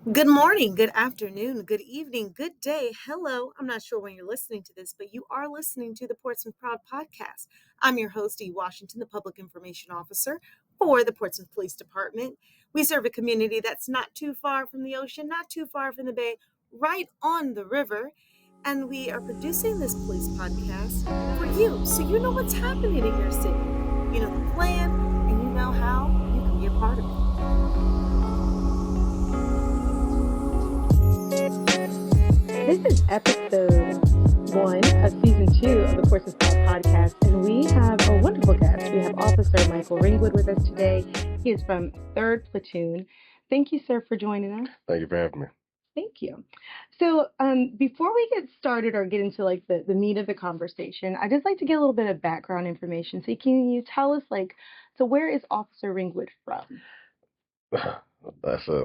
Good morning, good afternoon, good evening, good day. Hello. I'm not sure when you're listening to this, but you are listening to the Portsmouth Proud podcast. I'm your host, E. Washington, the Public Information Officer for the Portsmouth Police Department. We serve a community that's not too far from the ocean, not too far from the bay, right on the river. And we are producing this police podcast for you. So you know what's happening in your city. You know the plan, and you know how you can be a part of it. This is episode 1 of season 2 of the Portsmouth podcast, and we have a wonderful guest. We have Officer Michael Ringwood with us today. He is from 3rd Platoon. Thank you, sir, for joining us. Thank you for having me. Thank you. So before we get started or get into like the meat of the conversation, I'd just like to get a little bit of background information. So can you tell us, so where is Officer Ringwood from? That's a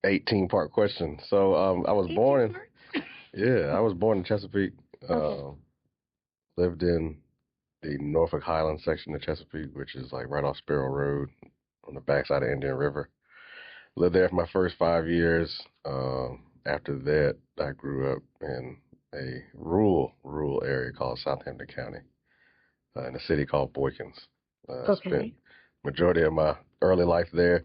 18-part question. So I was born in Chesapeake. Okay. Lived in the Norfolk Highlands section of Chesapeake, which is like right off Sparrow Road on the backside of Indian River. Lived there for my first 5 years. After that, I grew up in a rural area called Southampton County, in a city called Boykins. Spent majority of my early life there.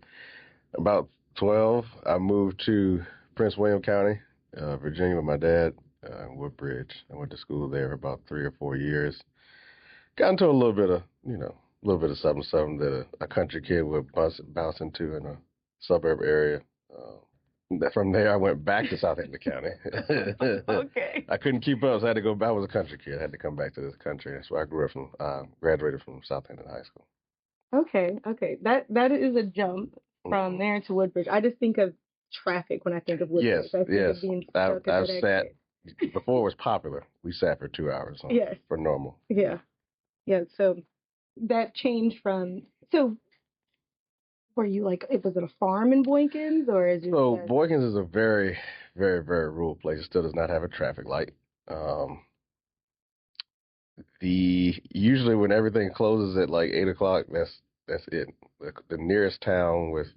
About 12, I moved to Prince William County, Virginia, with my dad in Woodbridge. I went to school there for about 3 or 4 years. Got into a little bit of something that a country kid would bounce into in a suburb area. From there, I went back to Southampton County. Okay. I couldn't keep up, so I had to go back. I was a country kid. I had to come back to this country. That's where I grew up from. Graduated from Southampton High School. Okay. That is a jump from there to Woodbridge. I just think of traffic when I think of Woodbridge. Yes. I've sat, exit. before it was popular, we sat for 2 hours for normal. Yeah. So that changed from, were you was it a farm in Boykins or is it? So Boykins is a very, very, very rural place. It still does not have a traffic light. Usually when everything closes at like 8 o'clock, that's it. The nearest town with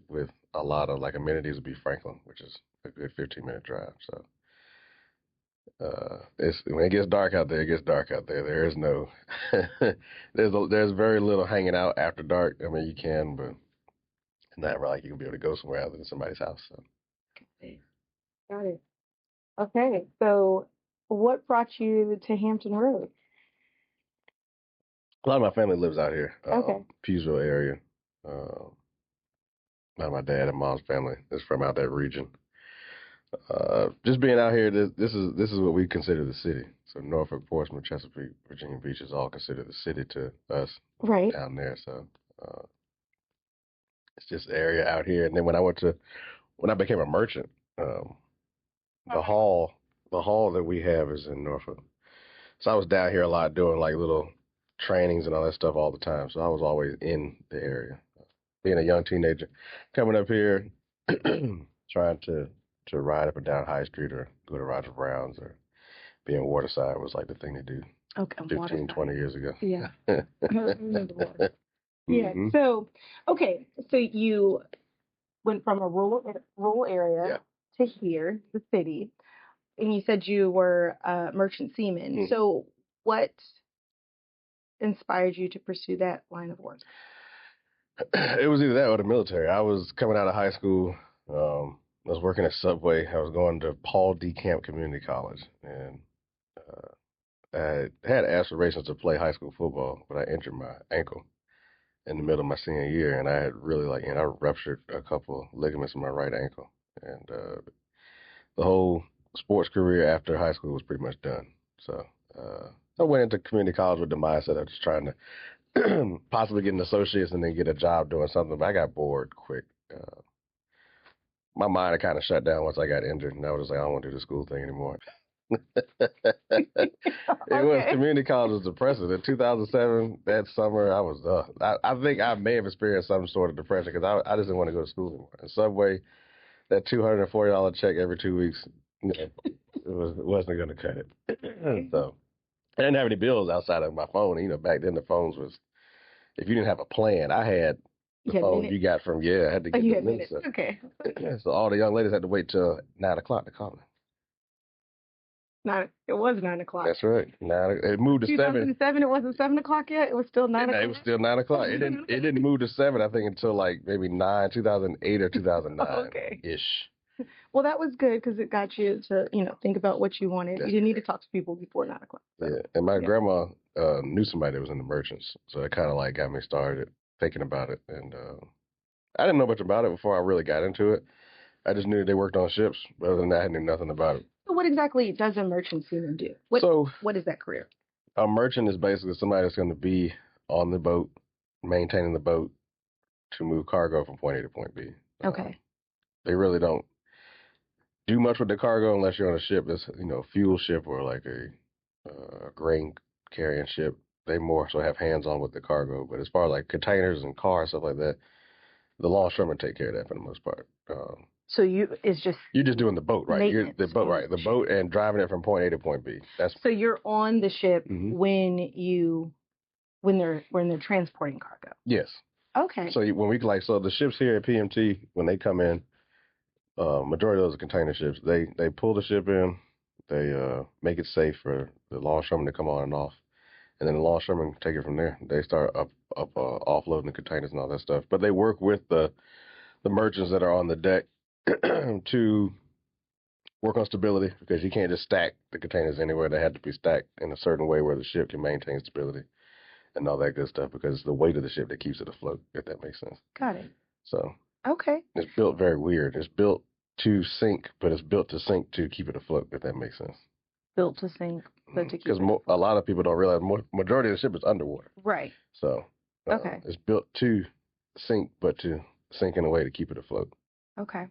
a lot of like amenities would be Franklin, which is a good 15-minute drive. So it's when it gets dark out there, it gets dark out there. There is no there's very little hanging out after dark. I mean, you can, but it's not like you can be able to go somewhere other than somebody's house. So. Got it. Okay. So what brought you to Hampton Road? A lot of my family lives out here. Okay. Pewsville area. My dad and mom's family is from out that region. Just being out here, this is what we consider the city. So Norfolk, Portsmouth, Chesapeake, Virginia Beach is all considered the city to us down there. So it's just the area out here. And then when I became a merchant, the hall that we have is in Norfolk. So I was down here a lot doing like little trainings and all that stuff all the time. So I was always in the area. Being a young teenager, coming up here, trying to ride up and down High Street or go to Roger Brown's or be in Waterside was like the thing to do. Okay, 15, 20 years ago. Yeah. I remember Water. Yeah. Mm-hmm. So you went from a rural area to here, the city, and you said you were a merchant seaman. Mm-hmm. So what inspired you to pursue that line of work? It was either that or the military. I was coming out of high school. I was working at Subway. I was going to Paul D. Camp Community College, and I had aspirations to play high school football, but I injured my ankle in the middle of my senior year, and I had really I ruptured a couple ligaments in my right ankle, and the whole sports career after high school was pretty much done. So I went into community college with the mindset of just trying to possibly get an associate's and then get a job doing something, but I got bored quick. My mind had kind of shut down once I got injured, and I was just like, I don't want to do the school thing anymore. It was community college was depressing. In 2007, that summer, I was I think I may have experienced some sort of depression because I just didn't want to go to school anymore. And Subway, that $240 check every 2 weeks, it wasn't going to cut it. So I didn't have any bills outside of my phone. Back then the phones was, if you didn't have a plan, I had The You had phone minutes? you got from, I had to Oh, get you the had minutes minutes. up. Okay. So all the young ladies had to wait till 9 o'clock to call me. It was 9 o'clock. That's right. It moved to 7. 2007, it wasn't 7 o'clock yet. It was still 9 o'clock. It was still 9 o'clock. It didn't move to 7. I think until like maybe 2008 or 2009 Okay. ish. Well, that was good because it got you to think about what you wanted. You didn't need to talk to people before 9 o'clock. So. Yeah, and my grandma knew somebody that was in the merchants, so it kind of like got me started thinking about it. And I didn't know much about it before I really got into it. I just knew they worked on ships. But other than that, I knew nothing about it. So what exactly does a merchant seaman do? What is that career? A merchant is basically somebody that's going to be on the boat, maintaining the boat to move cargo from point A to point B. Okay. They really don't do much with the cargo unless you're on a ship that's, a fuel ship or like a grain carrying ship. They more so have hands on with the cargo. But as far as like containers and cars, stuff like that, the longshoremen take care of that for the most part. So you're just doing the boat, right? You're the boat, right? The boat and driving it from point A to point B. So you're on the ship when they're transporting cargo. Yes. Okay. So when the ships here at PMT, when they come in, majority of those are container ships. They pull the ship in, they make it safe for the longshoremen to come on and off, and then the longshoremen take it from there. They start offloading the containers and all that stuff. But they work with the merchants that are on the deck to work on stability, because you can't just stack the containers anywhere. They have to be stacked in a certain way where the ship can maintain stability and all that good stuff, because it's the weight of the ship that keeps it afloat, if that makes sense. Got it. So okay, it's built very weird. It's built to sink, but it's built to sink to keep it afloat, if that makes sense. Built to sink, but to keep it because a lot of people don't realize majority of the ship is underwater. Right. So okay, it's built to sink, but to sink in a way to keep it afloat. Okay.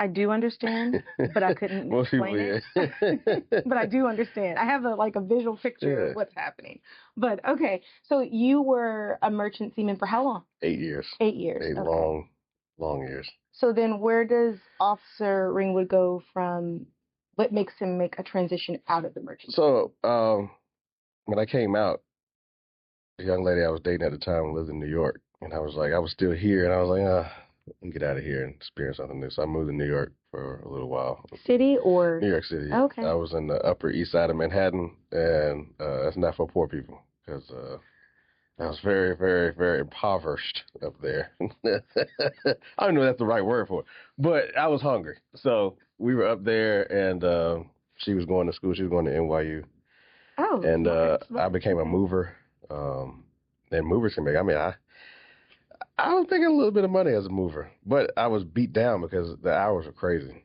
I do understand, but I couldn't explain it. But I do understand. I have a visual picture of what's happening. But okay, so you were a merchant seaman for how long? 8 years. 8 years. 8 long years. So then where does Officer Ringwood go from, what makes him make a transition out of the merchant? So when I came out, the young lady I was dating at the time lived in New York, and I was still here, and I was like, let me get out of here and experience something new. So I moved to New York for a little while. City or? New York City. Okay. I was in the Upper East Side of Manhattan, and that's not for poor people, because I was very, very, very impoverished up there. I don't know if that's the right word for it, but I was hungry. So we were up there, and she was going to school. She was going to NYU. Oh. And I became a mover. And movers can make, I was making a little bit of money as a mover, but I was beat down because the hours were crazy.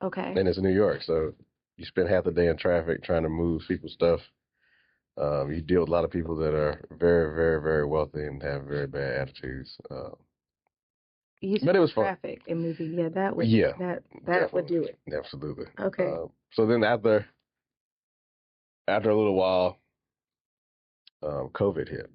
Okay. And it's New York, so you spend half the day in traffic trying to move people's stuff. You deal with a lot of people that are very, very, very wealthy and have very bad attitudes. But it was fun. Traffic and moving, that would that would do it. Absolutely. Okay. So then after a little while, COVID hit,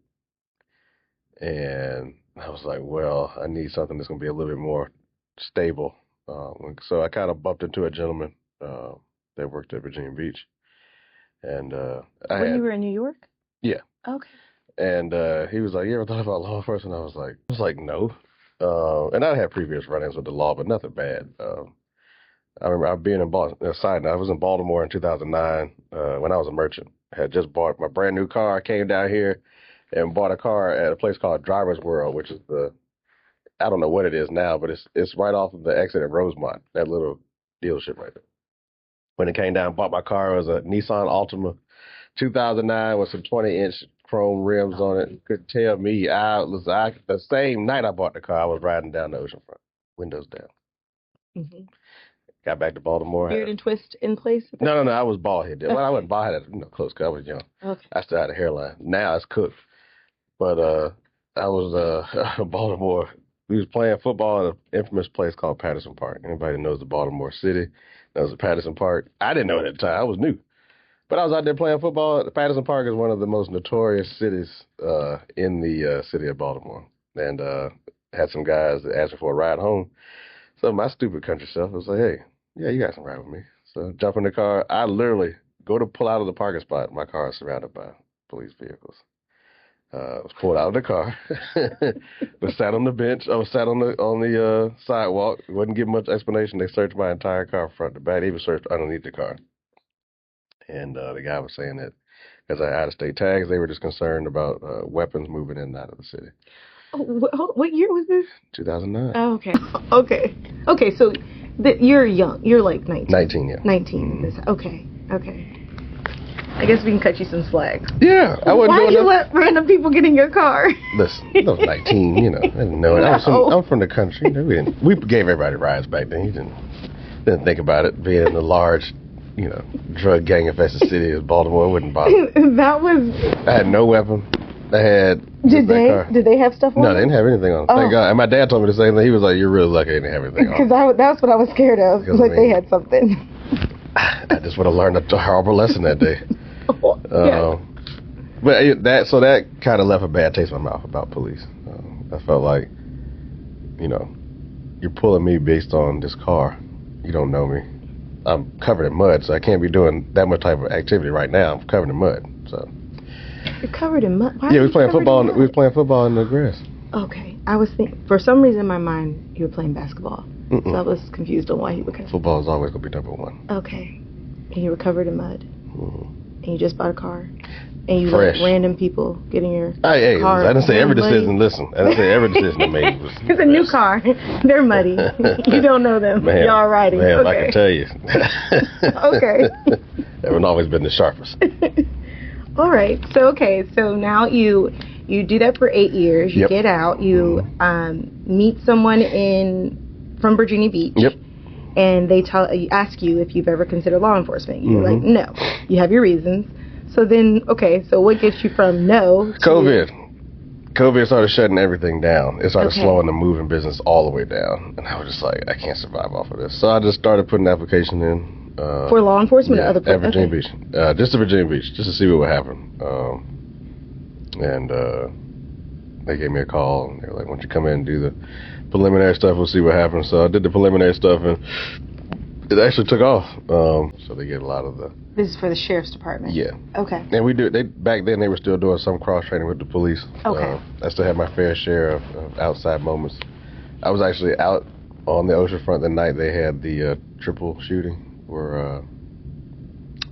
and I was like, well, I need something that's going to be a little bit more stable. So I kind of bumped into a gentleman that worked at Virginia Beach. And when you were in New York? Yeah. Okay. And he was like, you ever thought about law enforcement? I was like, no. And I had previous run-ins with the law, but nothing bad. I remember I being in Boston. Side note, I was in Baltimore in 2009 when I was a merchant. I had just bought my brand new car. I came down here and bought a car at a place called Driver's World, which is I don't know what it is now, but it's right off of the exit at Rosemont, that little dealership right there. When it came down, bought my car. It was a Nissan Altima 2009 with some 20-inch chrome rims on it. Couldn't tell me. The same night I bought the car, I was riding down the oceanfront, windows down. Mm-hmm. Got back to Baltimore. Beard and twist in place? No, I was bald headed. Okay. Well, I wasn't bald headed, close, because I was young. Okay. I still had a hairline. Now it's cooked. But I was Baltimore. We was playing football at an infamous place called Patterson Park. Anybody knows the Baltimore City knows the Patterson Park. I didn't know it at the time. I was new. But I was out there playing football. Patterson Park is one of the most notorious cities in the city of Baltimore. And had some guys that asked me for a ride home. So my stupid country self was like, hey, yeah, you guys can ride with me. So jump in the car. I literally go to pull out of the parking spot. My car is surrounded by police vehicles. Was pulled out of the car, was sat on the bench. I was sat on the sidewalk. Wouldn't give much explanation. They searched my entire car front to back. They even searched underneath the car. And the guy was saying that as I had out-of-state tags, they were just concerned about weapons moving in and out of the city. Oh, what year was this? 2009. Oh, okay. Okay, so you're young. You're like 19. 19, yeah. 19. Mm-hmm. Okay. I guess we can cut you some slack. Yeah, I wasn't Why doing did you let random people get in your car? Listen, I was 19, I didn't know it. I'm from the country. We gave everybody rides back then. You didn't think about it. Being in the large, drug gang-infested city as Baltimore, it wouldn't bother. I had no weapon. I had... Did they have stuff on? No, they didn't have anything on. Thank God. And my dad told me the same thing. He was like, "You're really lucky they didn't have anything on." Because that's what I was scared of. Like they had something. I just would have learned a horrible lesson that day. Yeah. But that kind of left a bad taste in my mouth about police. I felt like, you're pulling me based on this car. You don't know me. I'm covered in mud, so I can't be doing that much type of activity right now. I'm covered in mud, so. You're covered in mud? Why we was playing football. We was playing football in the grass. Okay. I was thinking, for some reason in my mind, you were playing basketball. Mm-mm. So I was confused on why you were. Football is always going to be number one. Okay. And you were covered in mud. Mm-hmm. And you just bought a car. And you Fresh. let random people get in your car. I didn't say every decision. Listen, I didn't say every decision I made was. It's a new car. They're muddy. You don't know them. Man, Y'all riding. Man, okay. I can tell you. Okay. Haven't always been the sharpest. All right. So now you do that for 8 years. You get out. You meet someone from Virginia Beach. Yep. And they ask you if you've ever considered law enforcement. You're like, no. You have your reasons. So then, so what gets you from no to... COVID started shutting everything down. It started slowing the moving business all the way down. And I was just like, I can't survive off of this. So I just started putting an application in. For law enforcement or other places? At Virginia Beach. Just to Virginia Beach, just to see what would happen. And they gave me a call. And they were like, why don't you come in and do the preliminary stuff, we'll see what happens. So I did the preliminary stuff, and it actually took off. So they get a lot of the... This is for the sheriff's department? Yeah. Okay. And back then they were still doing some cross-training with the police. Okay. I still had my fair share of outside moments. I was actually out on the ocean front the night they had the triple shooting, where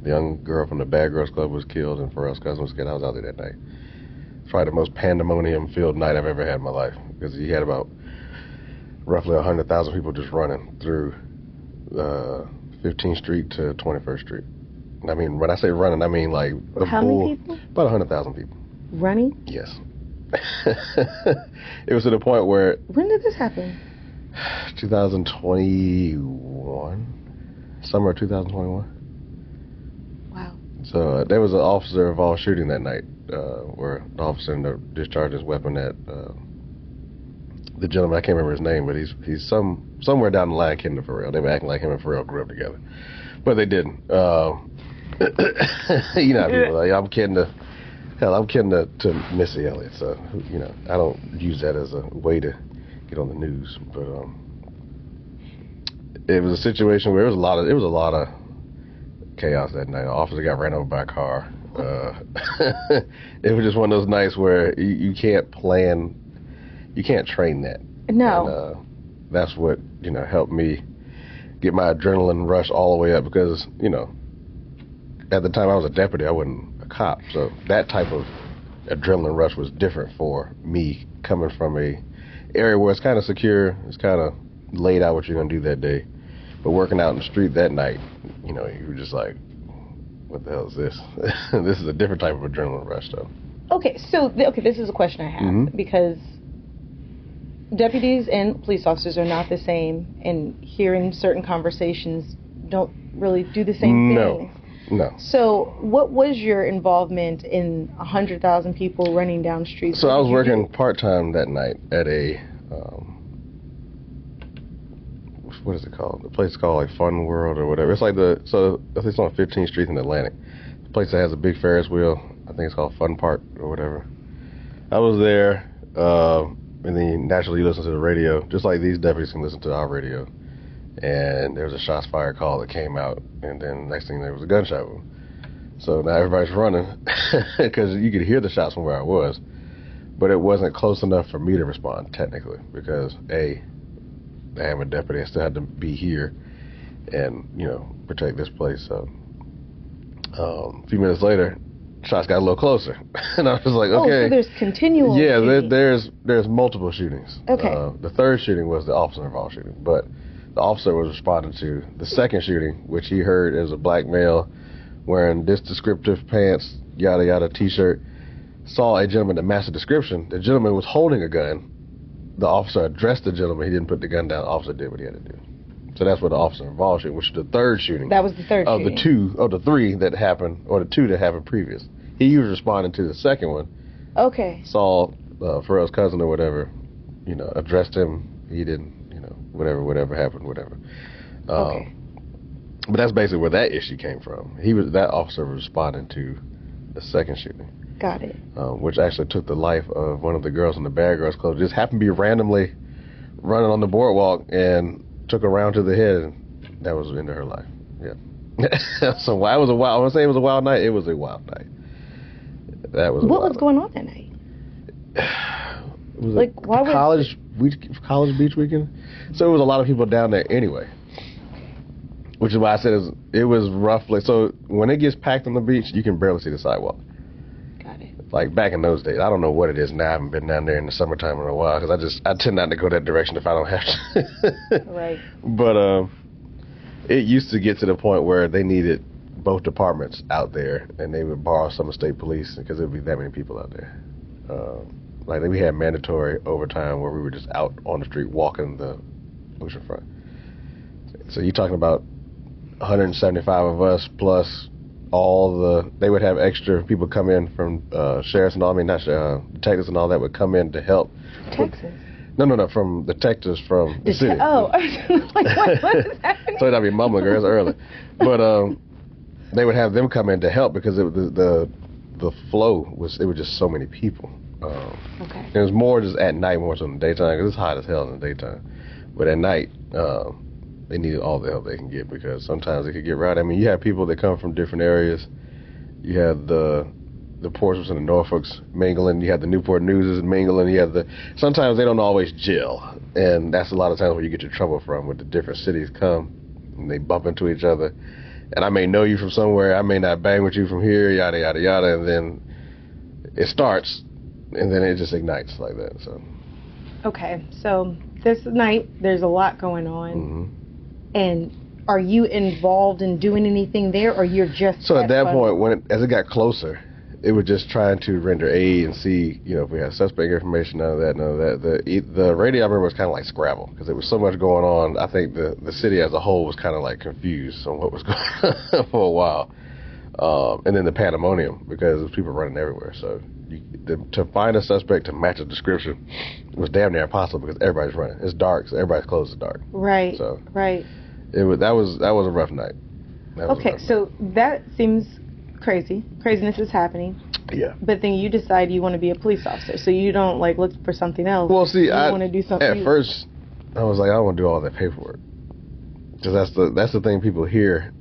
the young girl from the Bad Girls Club was killed and Pharrell's cousin was killed. I was out there that night. It's probably the most pandemonium-filled night I've ever had in my life, because you had about roughly 100,000 people just running through 15th Street to 21st Street. I mean, when I say running, I mean like the How many people? About 100,000 people. Running? Yes. It was to the point where... When did this happen? 2021. Summer of 2021. Wow. So there was an officer involved shooting that night, where the officer ended up discharging his weapon at... the gentleman, I can't remember his name, but he's somewhere down the line kin to Pharrell. They were acting like him and Pharrell grew up together, but they didn't. People like, I'm kin to Missy Elliott, so I don't use that as a way to get on the news. But it was a situation where it was a lot of chaos that night. An officer got ran over by a car. It was just one of those nights where you can't plan. You can't train that. No. And, that's what, helped me get my adrenaline rush all the way up, because, at the time I was a deputy, I wasn't a cop. So that type of adrenaline rush was different for me, coming from a area where it's kind of secure, it's kind of laid out what you're going to do that day. But working out in the street that night, you were just like, what the hell is this? This is a different type of adrenaline rush, though. Okay, so this is a question I have, because deputies and police officers are not the same, and hearing certain conversations don't really do the same thing. No. So what was your involvement in 100,000 people running down streets? So I was working part-time that night at a, what is it called? The place is called like Fun World or whatever. It's like it's on 15th Street in Atlantic. The place that has a big Ferris wheel. I think it's called Fun Park or whatever. I was there, and then naturally you listen to the radio, just like these deputies can listen to our radio. And there was a shots fired call that came out, and then next thing there was a gunshot wound. So now everybody's running because you could hear the shots from where I was. but it wasn't close enough for me to respond technically because I am a deputy. I still had to be here and protect this place. So a few minutes later, shots got a little closer, and I was like, okay. Oh, so there's continual. Yeah, shooting. there's multiple shootings. Okay. The third shooting was the officer-involved shooting, but the officer was responding to the second shooting, which he heard as a black male wearing this descriptive pants, yada yada T-shirt. Saw a gentleman that matched the description. The gentleman was holding a gun. The officer addressed the gentleman. He didn't put the gun down. The officer did what he had to do. So that's what the officer-involved shooting, which was the third shooting. That was the third shooting. Of the three that happened, or the two that happened previous. He was responding to the second one. Okay. Saw Pharrell's cousin or whatever, addressed him. He didn't, whatever happened, whatever. Okay. But that's basically where that issue came from. That officer was responding to the second shooting. Got it. Which actually took the life of one of the girls in the Bad Girls Club. Just happened to be randomly running on the boardwalk and took a round to the head, and that was the end of her life. Yeah. So it was a wild. I want to say it was a wild night. It was a wild night. That was. What was going on that night? It was college beach weekend. So it was a lot of people down there anyway. Which is why I said it was roughly. So when it gets packed on the beach, you can barely see the sidewalk. Got it. Like back in those days, I don't know what it is now. I haven't been down there in the summertime in a while because I tend not to go that direction if I don't have to. Right. But it used to get to the point where they needed both departments out there, and they would borrow some of state police because there would be that many people out there. Like we had mandatory overtime where we were just out on the street walking the oceanfront. So you're talking about 175 of us plus they would have extra people come in from sheriffs and all, detectives and all that would come in to help. Texas? No, from detectives from the city. Oh, like, what is happening? So I'd be mumbling, girl, it's early. But they would have them come in to help because the flow was just so many people. Okay. It was more just at night, more so in the daytime, because it's hot as hell in the daytime. But at night, they needed all the help they can get because sometimes it could get rowdy. I mean, you have people that come from different areas. You have the Portsmouth and the Norfolks mingling. You have the Newport Newses mingling. Sometimes they don't always gel, and that's a lot of times where you get your trouble from. When the different cities come and they bump into each other, and I may know you from somewhere, I may not bang with you from here, yada yada yada, and then it starts, and then it just ignites like that. So. Okay, so this night there's a lot going on. Mm-hmm. And are you involved in doing anything there, or you're just... So at that point, as it got closer, it was just trying to render aid and see, if we had suspect information, none of that. The radio, I remember, was kind of like Scrabble, because there was so much going on. I think the city as a whole was kind of like confused on what was going on for a while. And then the pandemonium, because there was people running everywhere. So to find a suspect to match a description was damn near impossible because everybody's running. It's dark, so everybody's clothes are dark. Right. So right. That was a rough night. Okay, so that seems crazy. Craziness is happening. Yeah. But then you decide you want to be a police officer, so you don't look for something else. Well, see, I want to do something. At first, I was like, I don't want to do all that paperwork, because that's the thing people hear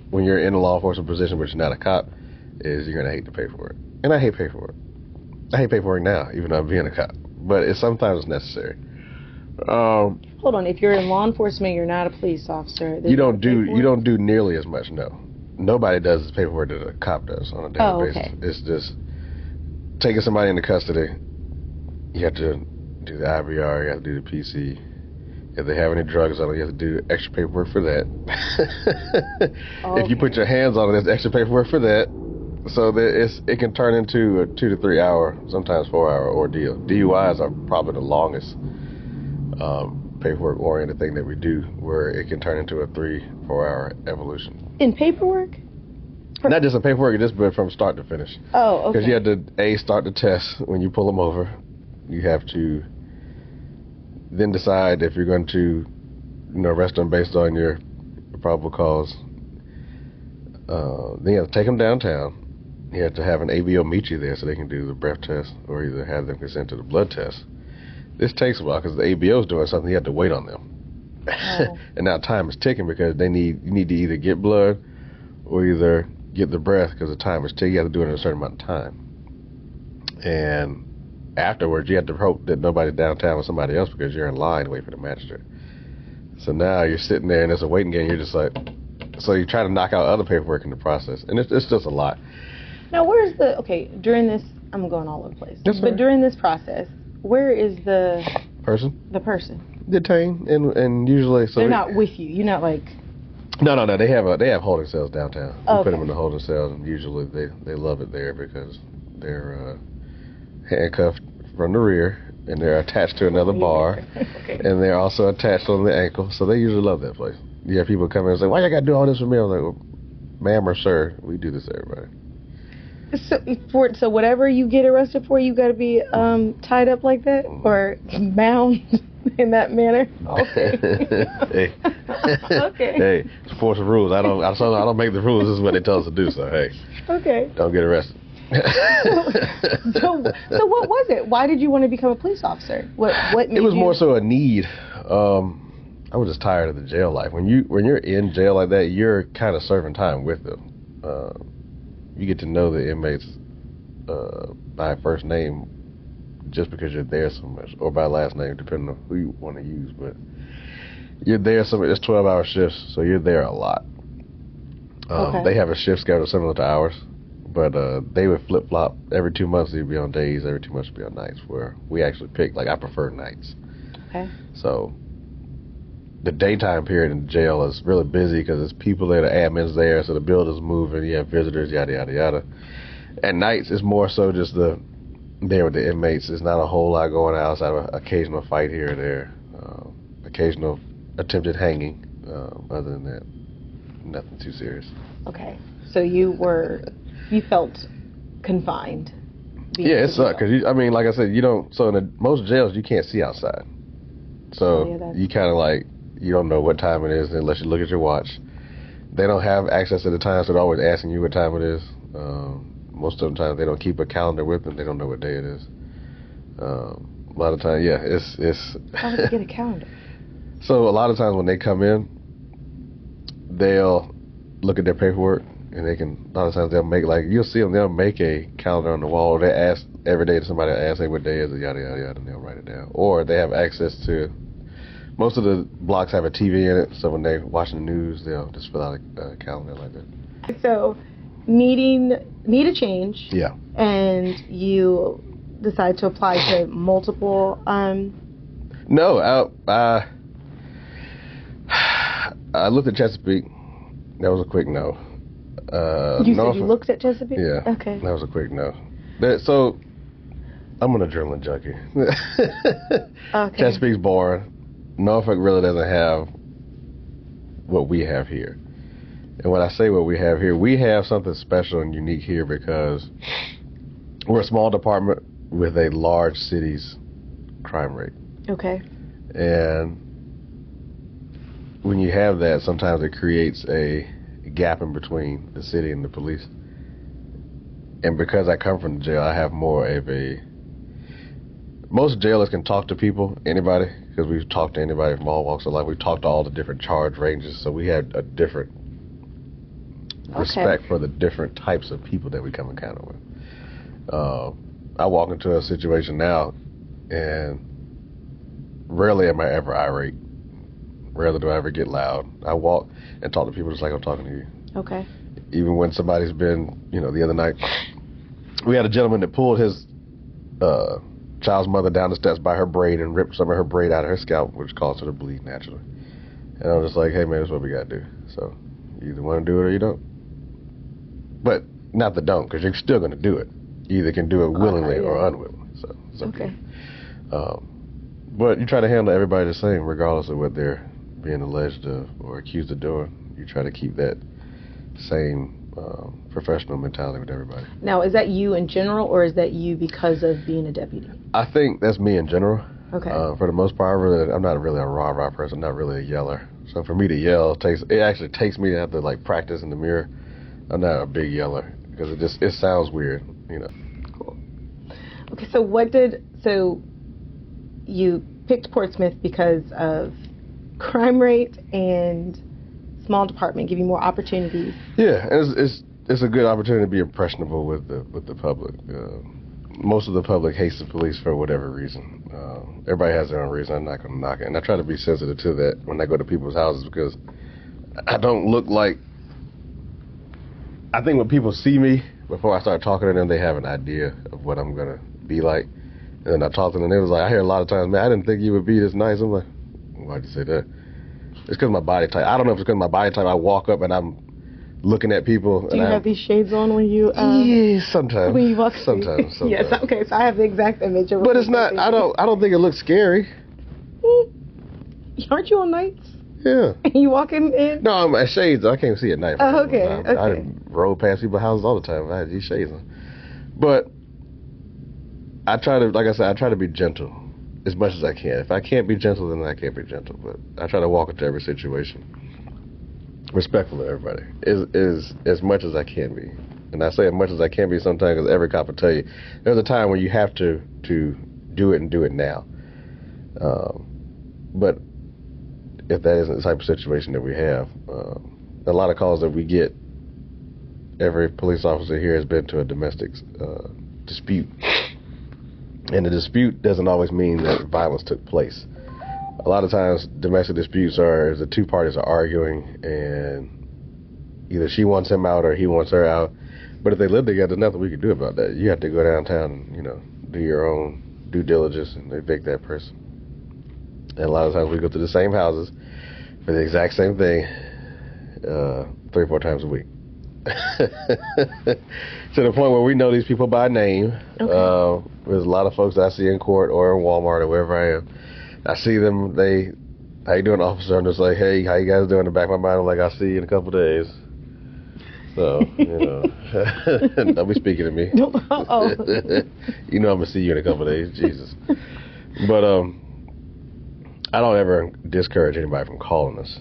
when you're in a law enforcement position, but you're not a cop, is you're gonna hate the paperwork. And I hate paperwork. I hate paperwork now, even though I'm being a cop. But sometimes it's necessary. Hold on, if you're in law enforcement, you're not a police officer. You don't do nearly as much. No, nobody does the paperwork that a cop does on a daily basis. It's just taking somebody into custody. You have to do the IVR. You have to do the PC. If they have any drugs on it, you have to do extra paperwork for that. Okay. If you put your hands on it, there's extra paperwork for that. So that it can turn into a 2 to 3 hour, sometimes 4 hour ordeal. DUIs are probably the longest paperwork-oriented thing that we do, where it can turn into a 3-4 hour evolution. In paperwork? Not just in paperwork, just but from start to finish. Oh, okay. Because you have to start the test when you pull them over. You have to then decide if you're going to, arrest them based on your probable cause. Then you have to take them downtown. You have to have an ABO meet you there so they can do the breath test, or either have them consent to the blood test. This takes a while because the ABO is doing something. You have to wait on them. Oh. And now time is ticking because you need to either get blood or either get the breath, because the time is ticking. You have to do it in a certain amount of time. And afterwards, you have to hope that nobody's downtown with somebody else because you're in line to wait for the magistrate. So now you're sitting there and it's a waiting game. You're just like, so you try to knock out other paperwork in the process, and it's just a lot. Now, where's during this, I'm going all over the place. Yes, but during this process, where is the person? The person. Detained, and usually, so they're not with you. You're not like. No. They have holding cells downtown. Oh, we put them in the holding cells, and usually they love it there because they're handcuffed from the rear, and they're attached to another bar, Okay. and they're also attached on the ankle. So they usually love that place. You have people come in and say, "Why you got to do all this for me?" I'm like, well, "Ma'am or sir, we do this to everybody." So whatever you get arrested for, you got to be tied up like that or bound in that manner. Okay. Hey. Okay. Hey, it's force of rules. I don't make the rules. This is what they tell us to do. So hey. Okay. Don't get arrested. So what was it? Why did you want to become a police officer? What made you? It was more so a need. I was just tired of the jail life. When you're in jail like that, you're kind of serving time with them. You get to know the inmates by first name just because you're there so much, or by last name, depending on who you want to use. But you're there so much. It's 12-hour shifts, so you're there a lot. Okay. They have a shift schedule similar to ours, but they would flip-flop. Every 2 months they'd be on days, every 2 months would be on nights, where we actually pick, like I prefer nights. Okay. So the daytime period in jail is really busy because there's people there, the admin's there, so the building's moving, you have visitors, yada, yada, yada. At nights, it's more so just there with the inmates. There's not a whole lot going on outside of an occasional fight here or there, occasional attempted hanging. Other than that, nothing too serious. Okay. So you felt confined. Yeah, it sucked because like I said, you don't. So in most jails, you can't see outside. So you kind of like, you don't know what time it is unless you look at your watch. They don't have access to the time, so they're always asking you what time it is. Most of the time, they don't keep a calendar with them. They don't know what day it is. A lot of times, yeah, it's. How would you get a calendar? So a lot of times when they come in, they'll look at their paperwork, and a lot of times they'll make, like, you'll see them, they'll make a calendar on the wall. They ask every day to somebody, ask, hey, what day is it, yada, yada, yada, and they'll write it down. Or they have access to, most of the blocks have a TV in it, so when they're watching the news, they'll just fill out a calendar like that. So, need a change. Yeah. And you decide to apply to multiple. No, I looked at Chesapeake. That was a quick no. You said you looked at Chesapeake? Yeah. Okay. That was a quick no. So, I'm an adrenaline junkie. Okay. Chesapeake's boring. Norfolk really doesn't have what we have here. And when I say what we have here, we have something special and unique here because we're a small department with a large city's crime rate. Okay. And when you have that, sometimes it creates a gap in between the city and the police. And because I come from the jail, I have more of a... Most jailers can talk to people, anybody, because we've talked to anybody from all walks of life. We've talked to all the different charge ranges, so we had a different respect for the different types of people that we come in contact with. I walk into a situation now, and rarely am I ever irate. Rarely do I ever get loud. I walk and talk to people just like I'm talking to you. Okay. Even when somebody's been, the other night, we had a gentleman that pulled his child's mother down the steps by her braid and ripped some of her braid out of her scalp, which caused her to bleed naturally. And I was just like, hey, man, that's what we got to do. So you either want to do it or you don't. But not the don't, because you're still going to do it. You either can do it willingly or unwillingly. So it's okay. But you try to handle everybody the same, regardless of what they're being alleged of or accused of doing. You try to keep that same professional mentality with everybody. Now, is that you in general, or is that you because of being a deputy? I think that's me in general. Okay. For the most part, I'm not really a rah-rah person. I'm not really a yeller. So for me to yell, it actually takes me to have to practice in the mirror. I'm not a big yeller because it sounds weird, Cool. Okay, so you picked Portsmouth because of crime rate and small department, give you more opportunities. Yeah, it's a good opportunity to be impressionable with the public. most of the public hates the police for whatever reason. Everybody has their own reason. I'm not going to knock it. And I try to be sensitive to that when I go to people's houses because I don't look like... I think when people see me, before I start talking to them, they have an idea of what I'm going to be like. And then I talk to them, and it was like, I hear a lot of times, man, I didn't think you would be this nice. I'm like, why'd you say that? It's because of my body type. I don't know if it's because of my body type. I walk up and I'm looking at people. Do you have these shades on when you... yeah, sometimes. When you walk... Sometimes. Yes, okay, so I have the exact image of... But it's not... I don't think it looks scary. Aren't you on nights? Yeah. You walking in? No, I'm at shades. I can't see at night. Oh, okay. I roll past people's houses all the time. I had these shades on. But I try to, like I said, I try to be gentle as much as I can. If I can't be gentle, then I can't be gentle. But I try to walk into every situation respectful to everybody, is as much as I can be. And I say as much as I can be sometimes because every cop will tell you there's a time when you have to do it and do it now. But if that isn't the type of situation that we have, a lot of calls that we get, every police officer here has been to a domestic dispute. And the dispute doesn't always mean that violence took place. A lot of times domestic disputes are the two parties are arguing and either she wants him out or he wants her out. But if they live together, there's nothing we can do about that. You have to go downtown and, do your own due diligence and evict that person. And a lot of times we go to the same houses for the exact same thing 3 or 4 times a week. To the point where we know these people by name. Okay. There's a lot of folks that I see in court or in Walmart or wherever I am. I see them, how you doing, officer? I'm just like, hey, how you guys doing? In the back of my mind, I'm like, I'll see you in a couple of days. So, don't be speaking to me. Oh. I'm going to see you in a couple of days. Jesus. But I don't ever discourage anybody from calling us.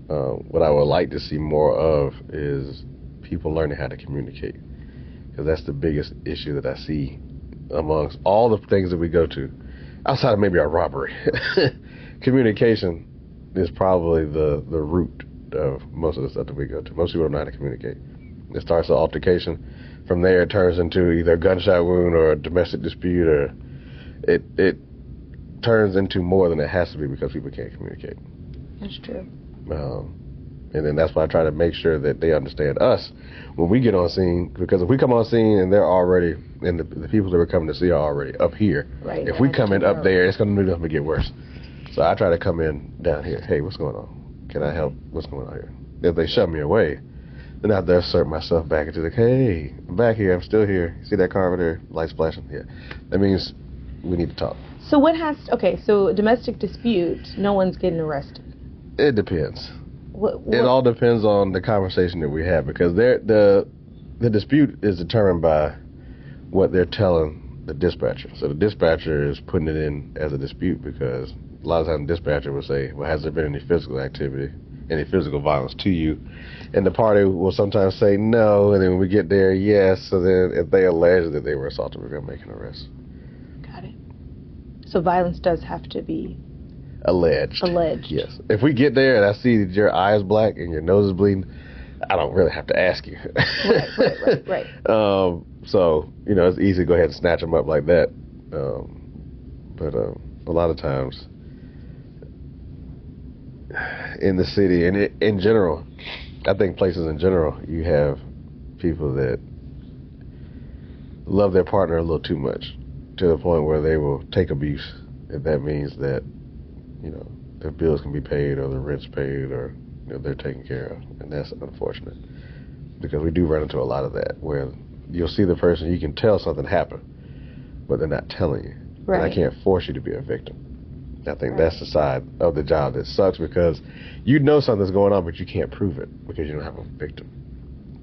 What I would like to see more of is people learning how to communicate. Because that's the biggest issue that I see amongst all the things that we go to. Outside of maybe a robbery. Communication is probably the root of most of the stuff that we go to. Most people don't know how to communicate. It starts an altercation. From there, it turns into either a gunshot wound or a domestic dispute, or it turns into more than it has to be because people can't communicate. That's true. And then that's why I try to make sure that they understand us when we get on scene, because if we come on scene and they're already, and the people that we're coming to see are already up here, right, if we come in up there, it's going to do nothing but get worse. So I try to come in down here. Hey, what's going on? Can I help? What's going on here? If they shove me away, then I have to assert myself back into hey, I'm back here. I'm still here. See that car over there? Lights flashing? Yeah. That means we need to talk. So so domestic dispute, no one's getting arrested. It depends. What? It all depends on the conversation that we have, because the dispute is determined by what they're telling the dispatcher. So the dispatcher is putting it in as a dispute because a lot of times the dispatcher will say, well, has there been any physical activity, any physical violence to you? And the party will sometimes say no, and then when we get there, yes. So then if they allege that they were assaulted, we're going to make an arrest. Got it. So violence does have to be alleged. Yes. If we get there and I see that your eye is black and your nose is bleeding, I don't really have to ask you. Right. So, it's easy to go ahead and snatch them up like that. But a lot of times in the city and in general, I think places in general, you have people that love their partner a little too much to the point where they will take abuse if that means that their bills can be paid or their rent's paid or they're taken care of. And that's unfortunate because we do run into a lot of that where you'll see the person, you can tell something happened, but they're not telling you. Right. And I can't force you to be a victim. I think that's the side of the job that sucks because something's going on, but you can't prove it because you don't have a victim.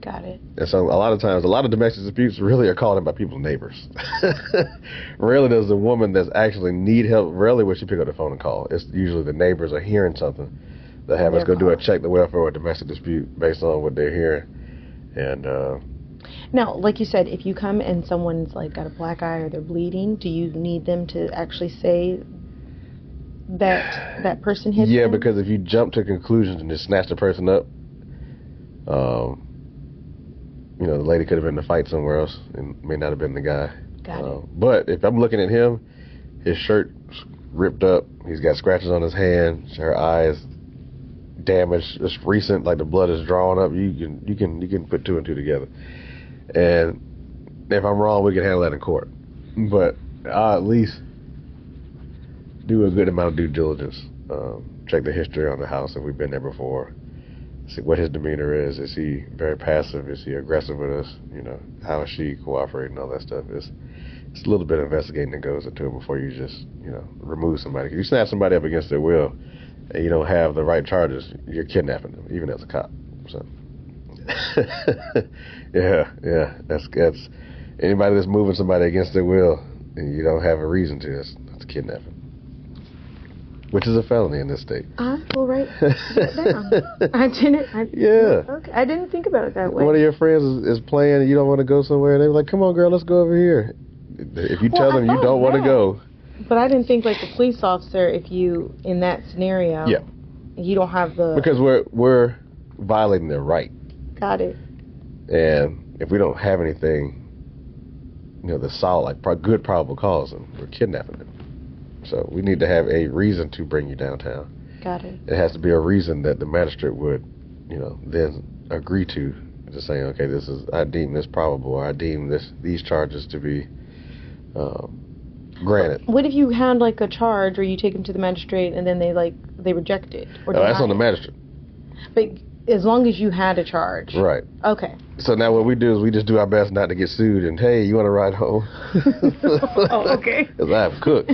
Got it. And so a lot of times, a lot of domestic disputes really are called in by people's neighbors. Rarely does the woman that's actually need help, rarely will she pick up the phone and call. It's usually the neighbors are hearing something. They have us go do a check the welfare or a domestic dispute based on what they're hearing. And now, like you said, if you come and someone's got a black eye or they're bleeding, do you need them to actually say that person hit them? Yeah, because if you jump to conclusions and just snatch the person up, the lady could have been in a fight somewhere else and may not have been the guy. Got it. But if I'm looking at him, his shirt's ripped up. He's got scratches on his hand. Her eyes damaged. It's recent, like the blood is drawn up. You can put two and two together. And if I'm wrong, we can handle that in court. But I'll at least do a good amount of due diligence. Check the history on the house if we've been there before. See what his demeanor is. Is he very passive? Is he aggressive with us? How is she cooperating? All that stuff. It's a little bit of investigating that goes into it before you just, remove somebody. If you snap somebody up against their will and you don't have the right charges, you're kidnapping them, even as a cop. So, yeah. That's anybody that's moving somebody against their will and you don't have a reason to. That's kidnapping. Which is a felony in this state. I will write that down. I didn't think about it that way. One of your friends is playing and you don't want to go somewhere, and they're like, come on, girl, let's go over here. If you tell them you don't want to go. But I didn't think like the police officer, if you, in that scenario, you don't have the... Because we're violating their right. Got it. And if we don't have anything, the solid, like good probable cause, and we're kidnapping them. So we need to have a reason to bring you downtown. Got it. It has to be a reason that the magistrate would, then agree to saying, okay, I deem this probable, or I deem these charges to be granted. What if you had like a charge, or you take them to the magistrate and then they reject it? Or that's on the magistrate. But as long as you had a charge. Right. Okay. So now what we do is we just do our best not to get sued, and hey, you want to ride home? Oh, okay. Because I have cooked.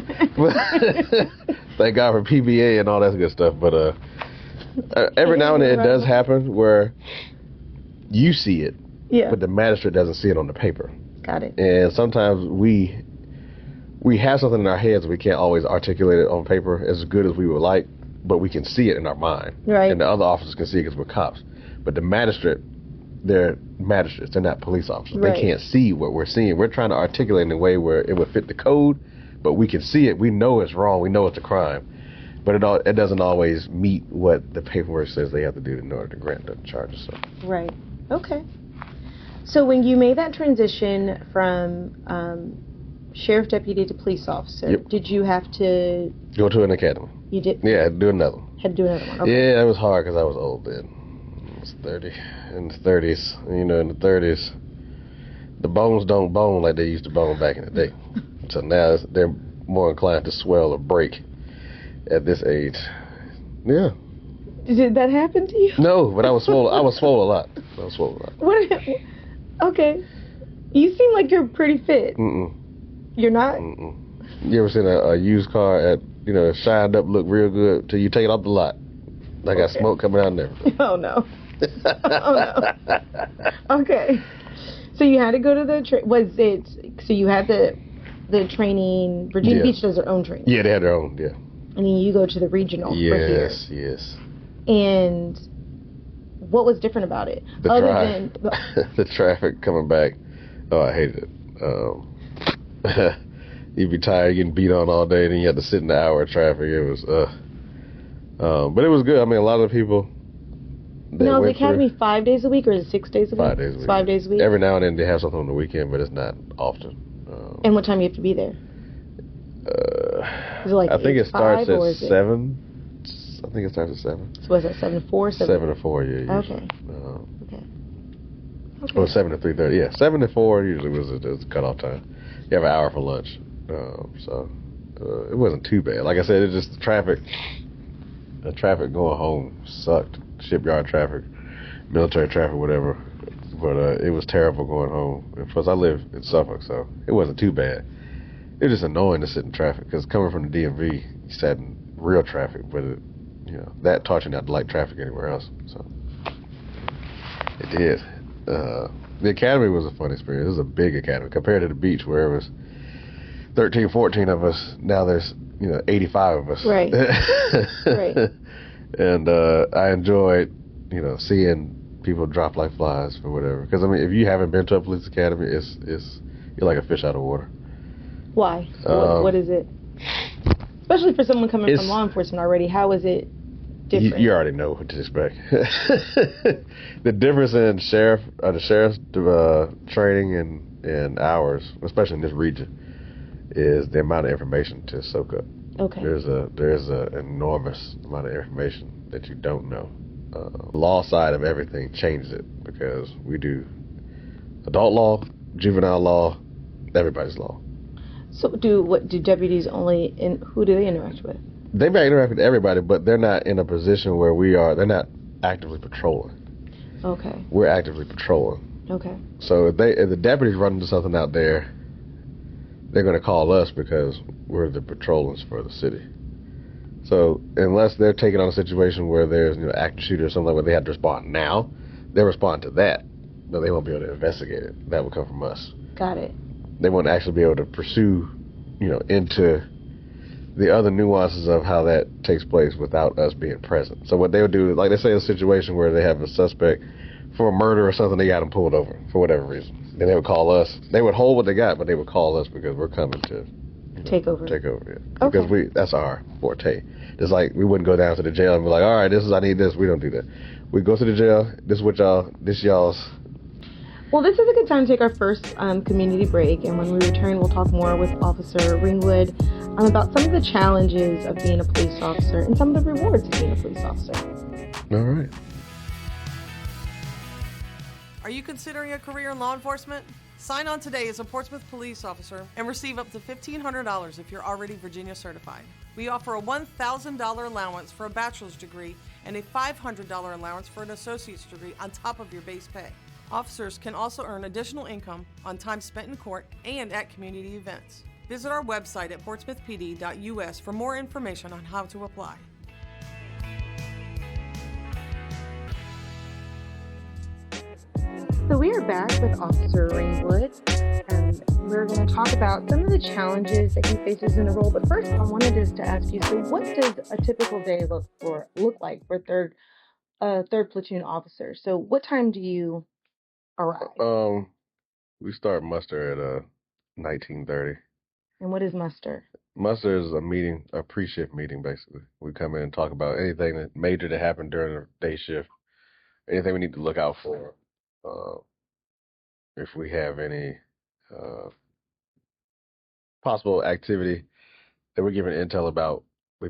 Thank God for PBA and all that good stuff. But every now and then it does happen where you see it, but the magistrate doesn't see it on the paper. Got it. And sometimes we have something in our heads, we can't always articulate it on paper as good as we would like, but we can see it in our mind. Right. And the other officers can see it because we're cops. But the magistrate, they're magistrates. They're not police officers. Right. They can't see what we're seeing. We're trying to articulate in a way where it would fit the code, but we can see it. We know it's wrong. We know it's a crime. But it doesn't always meet what the paperwork says they have to do in order to grant the charges. So. Right. Okay. So when you made that transition from sheriff deputy to police officer, did you have to... Go to an academy. You did? Yeah, I had to do another one. Had to do another one. Okay. Yeah, that was hard because I was old then. I was 30, in the 30s. In the 30s, the bones don't bone like they used to bone back in the day. So now they're more inclined to swell or break at this age. Yeah. Did that happen to you? No, but I was swollen. I was swollen a lot. What? Okay. You seem like you're pretty fit. Mm-mm. You're not? Mm-mm. You ever seen a used car at, shined up, look real good till you take it off the lot? Like got smoke coming out and everything. Oh, no. Oh, no. Okay. So you had to go to so you had the training, Virginia Beach does their own training? Yeah, they had their own, yeah. And then you go to the regional for here. Yes. And what was different about it? The traffic coming back. Oh, I hated it. You'd be tired, getting beat on all day, and then you had to sit in the hour of traffic. It was, but it was good. I mean, a lot of the people. Now, is the academy 5 days a week, or is it 6 days a week? 5 days a week. 5 days a week? Every now and then they have something on the weekend, but it's not often. And what time do you have to be there? Is it like I think it starts at 7. I think it starts at 7. So was that 7 to 4? 7 to 4, yeah. Okay. Okay. Or 7 to 3:30. Yeah, 7 to 4 usually was the cutoff time. You have an hour for lunch, so it wasn't too bad. Like I said, it's just the traffic. The traffic going home sucked. Shipyard traffic, military traffic, whatever. But it was terrible going home. And plus, I live in Suffolk, so it wasn't too bad. It was just annoying to sit in traffic because coming from the DMV, you sat in real traffic, but that taught you not to like traffic anywhere else. So it did. The academy was a fun experience. It was a big academy compared to the beach where it was 13, 14 of us. Now there's 85 of us. Right. Right. And I enjoyed seeing people drop like flies or whatever. Because I mean, if you haven't been to a police academy, you're like a fish out of water. Why? What is it? Especially for someone coming from law enforcement already, how is it different? You already know what to expect. The difference in the sheriff's training and hours, especially in this region, is the amount of information to soak up. Okay. There's a enormous amount of information that you don't know. The law side of everything changes it because we do adult law, juvenile law, everybody's law. So do deputies who do they interact with? They may interact with everybody, but they're not in a position where we are. They're not actively patrolling. Okay. We're actively patrolling. Okay. So if the deputies run into something out there, they're going to call us because we're the patrollers for the city. So unless they're taking on a situation where there's active shooter or something where they have to respond now, they'll respond to that, but they won't be able to investigate it. That would come from us. Got it. They won't actually be able to pursue, into the other nuances of how that takes place without us being present. So what they would do, like they say a situation where they have a suspect for a murder or something, they got them pulled over for whatever reason. Then they would call us. They would hold what they got, but they would call us because we're coming to take over. Yeah. Okay. Because that's our forte. It's like we wouldn't go down to the jail and be like, all right, I need this. We don't do that. We go to the jail. This is what y'all's. Well, this is a good time to take our first community break, and when we return, we'll talk more with Officer Ringwood about some of the challenges of being a police officer and some of the rewards of being a police officer. All right. Are you considering a career in law enforcement? Sign on today as a Portsmouth police officer and receive up to $1,500 if you're already Virginia certified. We offer a $1,000 allowance for a bachelor's degree and a $500 allowance for an associate's degree on top of your base pay. Officers can also earn additional income on time spent in court and at community events. Visit our website at portsmouthpd.us for more information on how to apply. So we are back with Officer Ringwood, and we're going to talk about some of the challenges that he faces in the role. But first, I wanted just to ask you, so what does a typical day look like for third platoon officer? So what time do you arrive? We start muster at 19:30. And what is muster? Muster is a pre-shift meeting, basically. We come in and talk about anything that major that happened during the day shift, anything we need to look out for. If we have any possible activity that we're given intel about,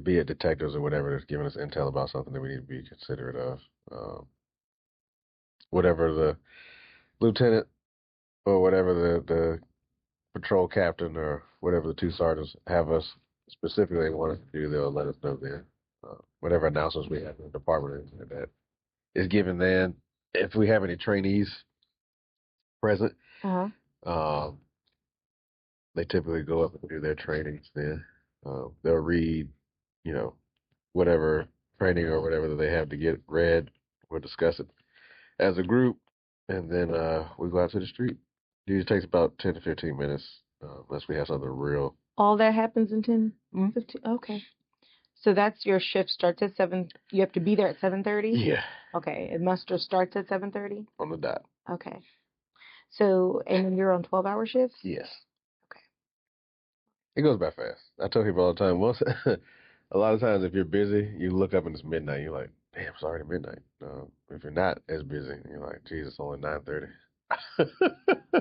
be it detectives or whatever that's giving us intel about something that we need to be considerate of. Whatever the lieutenant or whatever the patrol captain or whatever the two sergeants have us specifically want us to do, they'll let us know then. Whatever announcements we have in the department that is given then. If we have any trainees present, they typically go up and do their trainings then. They'll read, whatever training or whatever that they have to get read. We'll discuss it as a group, and then we go out to the street. It usually takes about 10 to 15 minutes, unless we have something real. All that happens in 10, 15? Okay. So that's your shift starts at 7. You have to be there at 7:30? Yeah. Okay. And muster starts at 7:30? On the dot. Okay. So, and then you're on 12-hour shifts? Yes. Okay. It goes by fast. I tell people all the time, a lot of times if you're busy, you look up and it's midnight. You're like, damn, it's already midnight. If you're not as busy, you're like, geez, it's only 9:30.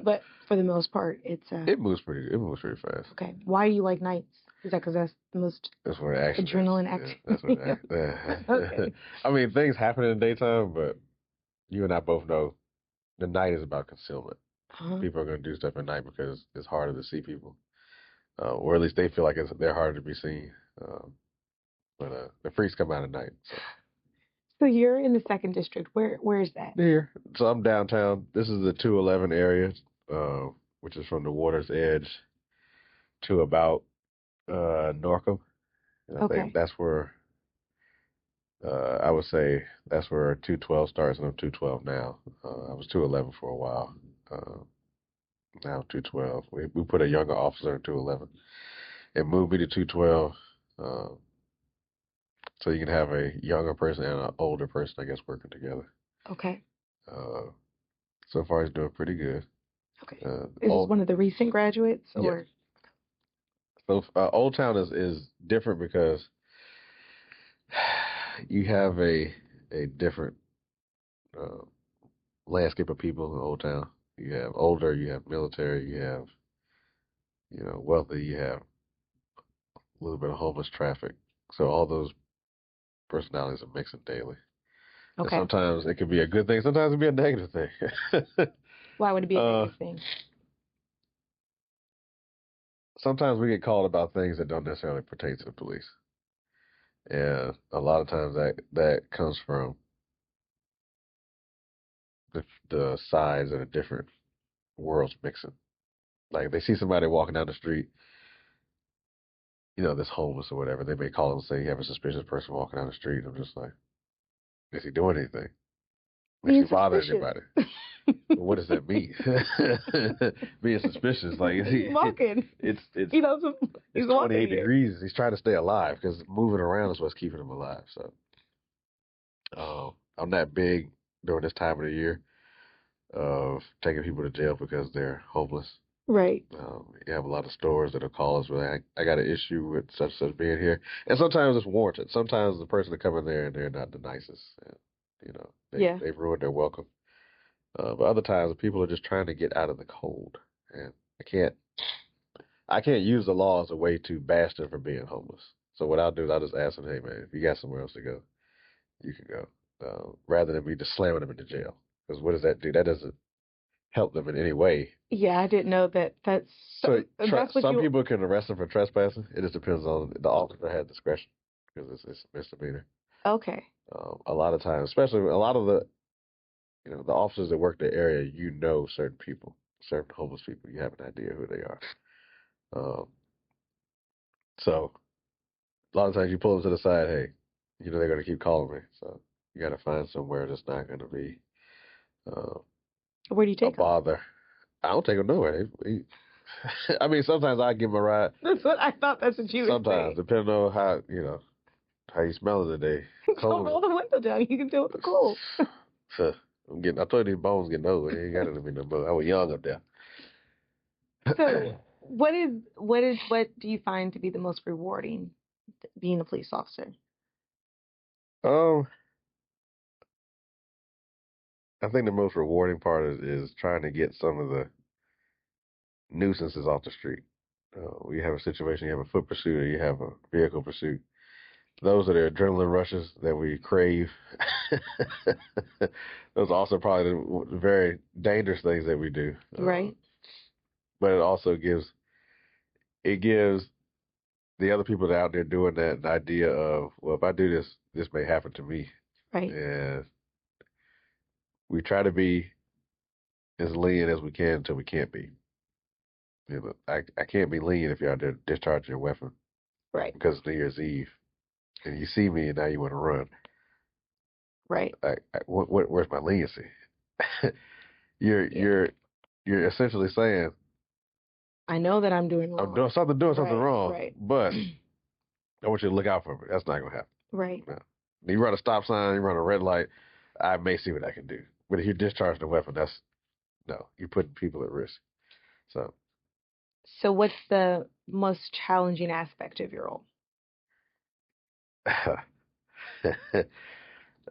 But for the most part, it moves pretty fast. Okay. Why do you like nights? Is that because that's the most where the action adrenaline is. activity? Yeah, that's what Okay. I mean, things happen in the daytime, but you and I both know the night is about concealment. People are going to do stuff at night because it's harder to see people, or at least they feel like they're harder to be seen. But the freaks come out at night. So you're in the 2nd district. Where is that? Here. So I'm downtown. This is the 211 area, which is from the water's edge to about Norcom. And I think that's where I would say that's where 212 starts, and I'm 212 now. I was 211 for a while. Now 212. We put a younger officer in 211 and moved me to 212. So you can have a younger person and an older person, I guess, working together. Okay. So far, he's doing pretty good. Okay. Is this one of the recent graduates, or? Yeah. So Old Town is different because you have a different landscape of people in Old Town. You have older, you have military, you have wealthy, you have a little bit of homeless traffic. So all those personalities are mixing daily. And Okay. sometimes it can be a good thing, sometimes it can be a negative thing. Why would it be a negative thing? Sometimes we get called about things that don't necessarily pertain to the police. And a lot of times that comes from the sides of the different worlds mixing. Like they see somebody walking down the street, that's homeless or whatever. They may call them and say, you have a suspicious person walking down the street. I'm just like, is he doing anything? Is he bothering anybody? What does that mean? Being suspicious, like he's walking. It's he knows he's 28 degrees. He's trying to stay alive because moving around is what's keeping him alive. So, I'm not big during this time of the year of taking people to jail because they're homeless. Right. You have a lot of stores that'll call us with, I got an issue with such being here, and sometimes it's warranted. Sometimes the person to come in there and they're not the nicest. And, they've ruined their welcome. But other times, people are just trying to get out of the cold, and I can't use the law as a way to bash them for being homeless. So what I'll do is I'll just ask them, hey man, if you got somewhere else to go, you can go, rather than me just slamming them into jail. Because what does that do? That doesn't help them in any way. Yeah, I didn't know that. That's some people can arrest them for trespassing. It just depends on the officer had discretion because it's a misdemeanor. Okay. A lot of times, especially a lot of the the officers that work the area, certain people, certain homeless people. You have an idea who they are. So a lot of times you pull them to the side. Hey, they're going to keep calling me. So you got to find somewhere that's not going to be where do you take a bother. Them? I don't take them nowhere. I mean, sometimes I give them a ride. That's what I thought. That's what you were saying. Sometimes, depending on how you smell it today. Don't roll the window down. You can deal with the cold. I told you these bones getting old. Ain't got to be no more. I was young up there. So, what do you find to be the most rewarding being a police officer? I think the most rewarding part is trying to get some of the nuisances off the street. You have a situation, you have a foot pursuit, or you have a vehicle pursuit. Those are the adrenaline rushes that we crave. Those are also probably the very dangerous things that we do. Right. But it also gives the other people that are out there doing that an idea of, well, if I do this, this may happen to me. Right. And we try to be as lenient as we can until we can't be. I can't be lenient if you're out there discharging your weapon. Right. Because it's New Year's Eve. And you see me and now you want to run. Right. Where's my leniency? You're essentially saying, I know that I'm doing wrong. I'm doing something wrong, right. But I want you to look out for me. That's not going to happen. Right. No. You run a stop sign, you run a red light, I may see what I can do. But if you're discharging a weapon, you're putting people at risk. So what's the most challenging aspect of your role?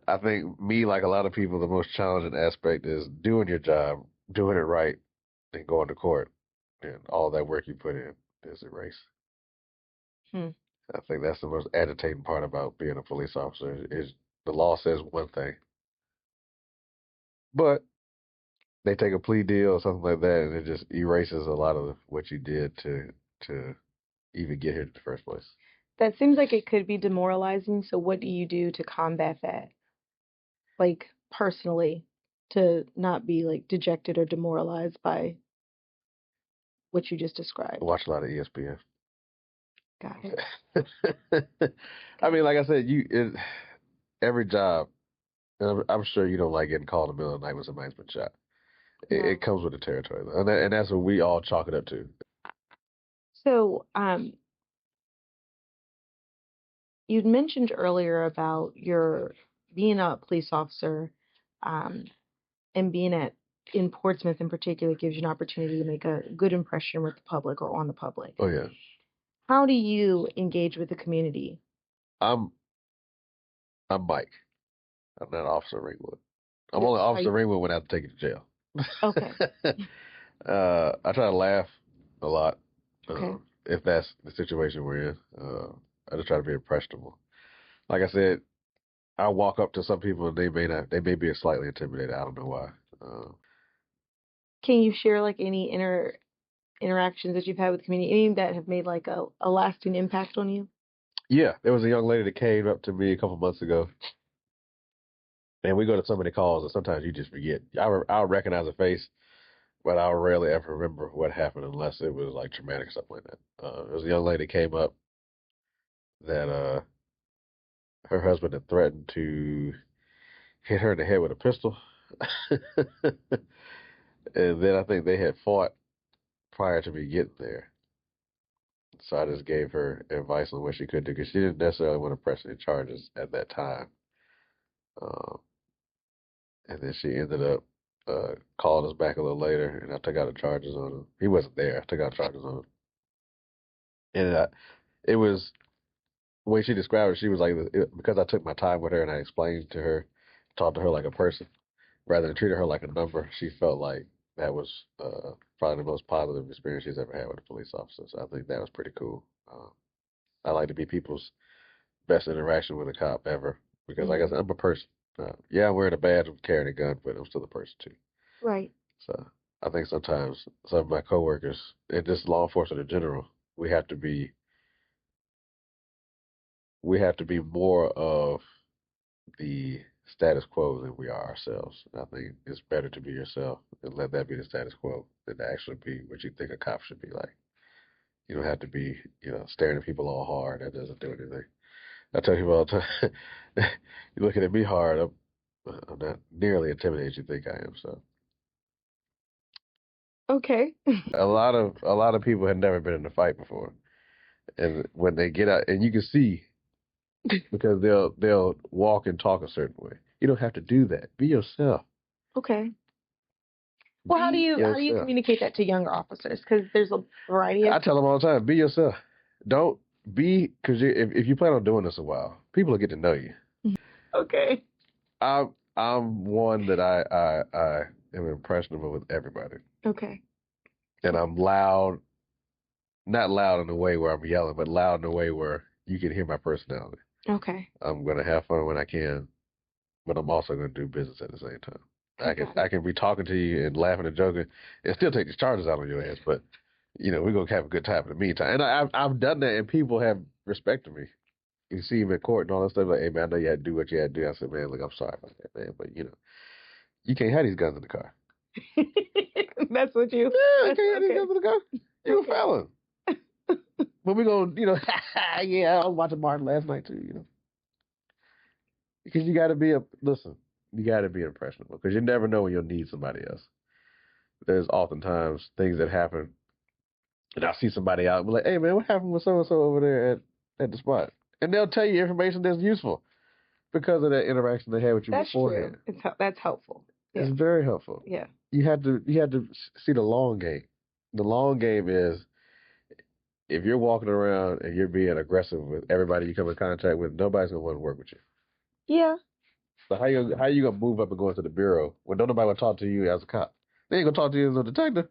I think me, like a lot of people, the most challenging aspect is doing your job, doing it right, and going to court. And all that work you put in is erased. I think that's the most agitating part about being a police officer is the law says one thing, but they take a plea deal or something like that, and it just erases a lot of what you did to even get here in the first place. That seems like it could be demoralizing. So what do you do to combat that? Like personally, to not be like dejected or demoralized by what you just described? Watch a lot of ESPN. Got it. I mean, like I said, every job, and I'm sure you don't like getting called in the middle of the night when somebody's been shot. No. It comes with the territory, and that's what we all chalk it up to. So, you'd mentioned earlier about your being a police officer, and being in Portsmouth in particular gives you an opportunity to make a good impression with the public or on the public. Oh yeah. How do you engage with the community? I'm I'm Mike. I'm not Officer Ringwood. I'm only Officer Ringwood when I have to take you to jail. Okay. I try to laugh a lot. Okay. If that's the situation we're in. I just try to be impressionable. Like I said, I walk up to some people and they may be slightly intimidated. I don't know why. Can you share like any interactions that you've had with the community, any that have made like a lasting impact on you? Yeah, there was a young lady that came up to me a couple months ago, and we go to so many calls, and sometimes you just forget. I'll recognize a face, but I'll rarely ever remember what happened unless it was like traumatic or something like that. There was a young lady that came up that her husband had threatened to hit her in the head with a pistol, and then I think they had fought prior to me getting there. So I just gave her advice on what she could do because she didn't necessarily want to press any charges at that time. Um, and then she ended up calling us back a little later, and I took out the charges on him. He wasn't there. I took out charges on him, and it was the way she described it. She was like, because I took my time with her and I explained to her, talked to her like a person rather than treating her like a number. She felt like that was probably the most positive experience she's ever had with a police officer. So I think that was pretty cool. I like to be people's best interaction with a cop ever because, like I said, I'm a person. Yeah, I'm wearing a badge, I'm carrying a gun, but I'm still a person too. Right. So I think sometimes some of my coworkers and just law enforcement in general, we have to be more of the status quo than we are ourselves. And I think it's better to be yourself and let that be the status quo than to actually be what you think a cop should be like. You don't have to be, staring at people all hard. That doesn't do anything. I tell people all the time, you're looking at me hard. I'm not nearly intimidated as you think I am. So Okay. a lot of people had never been in a fight before, and when they get out, and you can see because they'll walk and talk a certain way. You don't have to do that. Be yourself. Okay. Well, how do you communicate that to younger officers? Because there's a variety of. I tell them all the time, be yourself. Don't be because if you plan on doing this a while, people will get to know you. Okay. I'm one that I am impressionable with everybody. Okay. And I'm loud, not loud in a way where I'm yelling, but loud in a way where you can hear my personality. Okay. I'm gonna have fun when I can, but I'm also gonna do business at the same time. I can be talking to you and laughing and joking and still take these charges out on your ass, but we're gonna have a good time in the meantime. And I've done that and people have respected me. You see him in court and all that stuff, like, hey man, I know you had to do what you had to do. I said, man, look, I'm sorry about that, man, but you can't have these guns in the car. That's what you. Yeah, I can't have these guns in the car. You're a felon. But we're gonna, yeah, I was watching Martin last night too, because you got to be you got to be impressionable because you never know when you'll need somebody else. There's oftentimes things that happen, and I'll see somebody out and be like, hey man, what happened with so and so over there at the spot? And they'll tell you information that's useful because of that interaction they had with you beforehand. That's true. That's helpful. Yeah. It's very helpful. Yeah. You have to see the long game. The long game is if you're walking around and you're being aggressive with everybody you come in contact with, nobody's gonna want to work with you. Yeah. So how you gonna move up and go into the bureau when don't nobody want to talk to you as a cop? They ain't gonna talk to you as a detective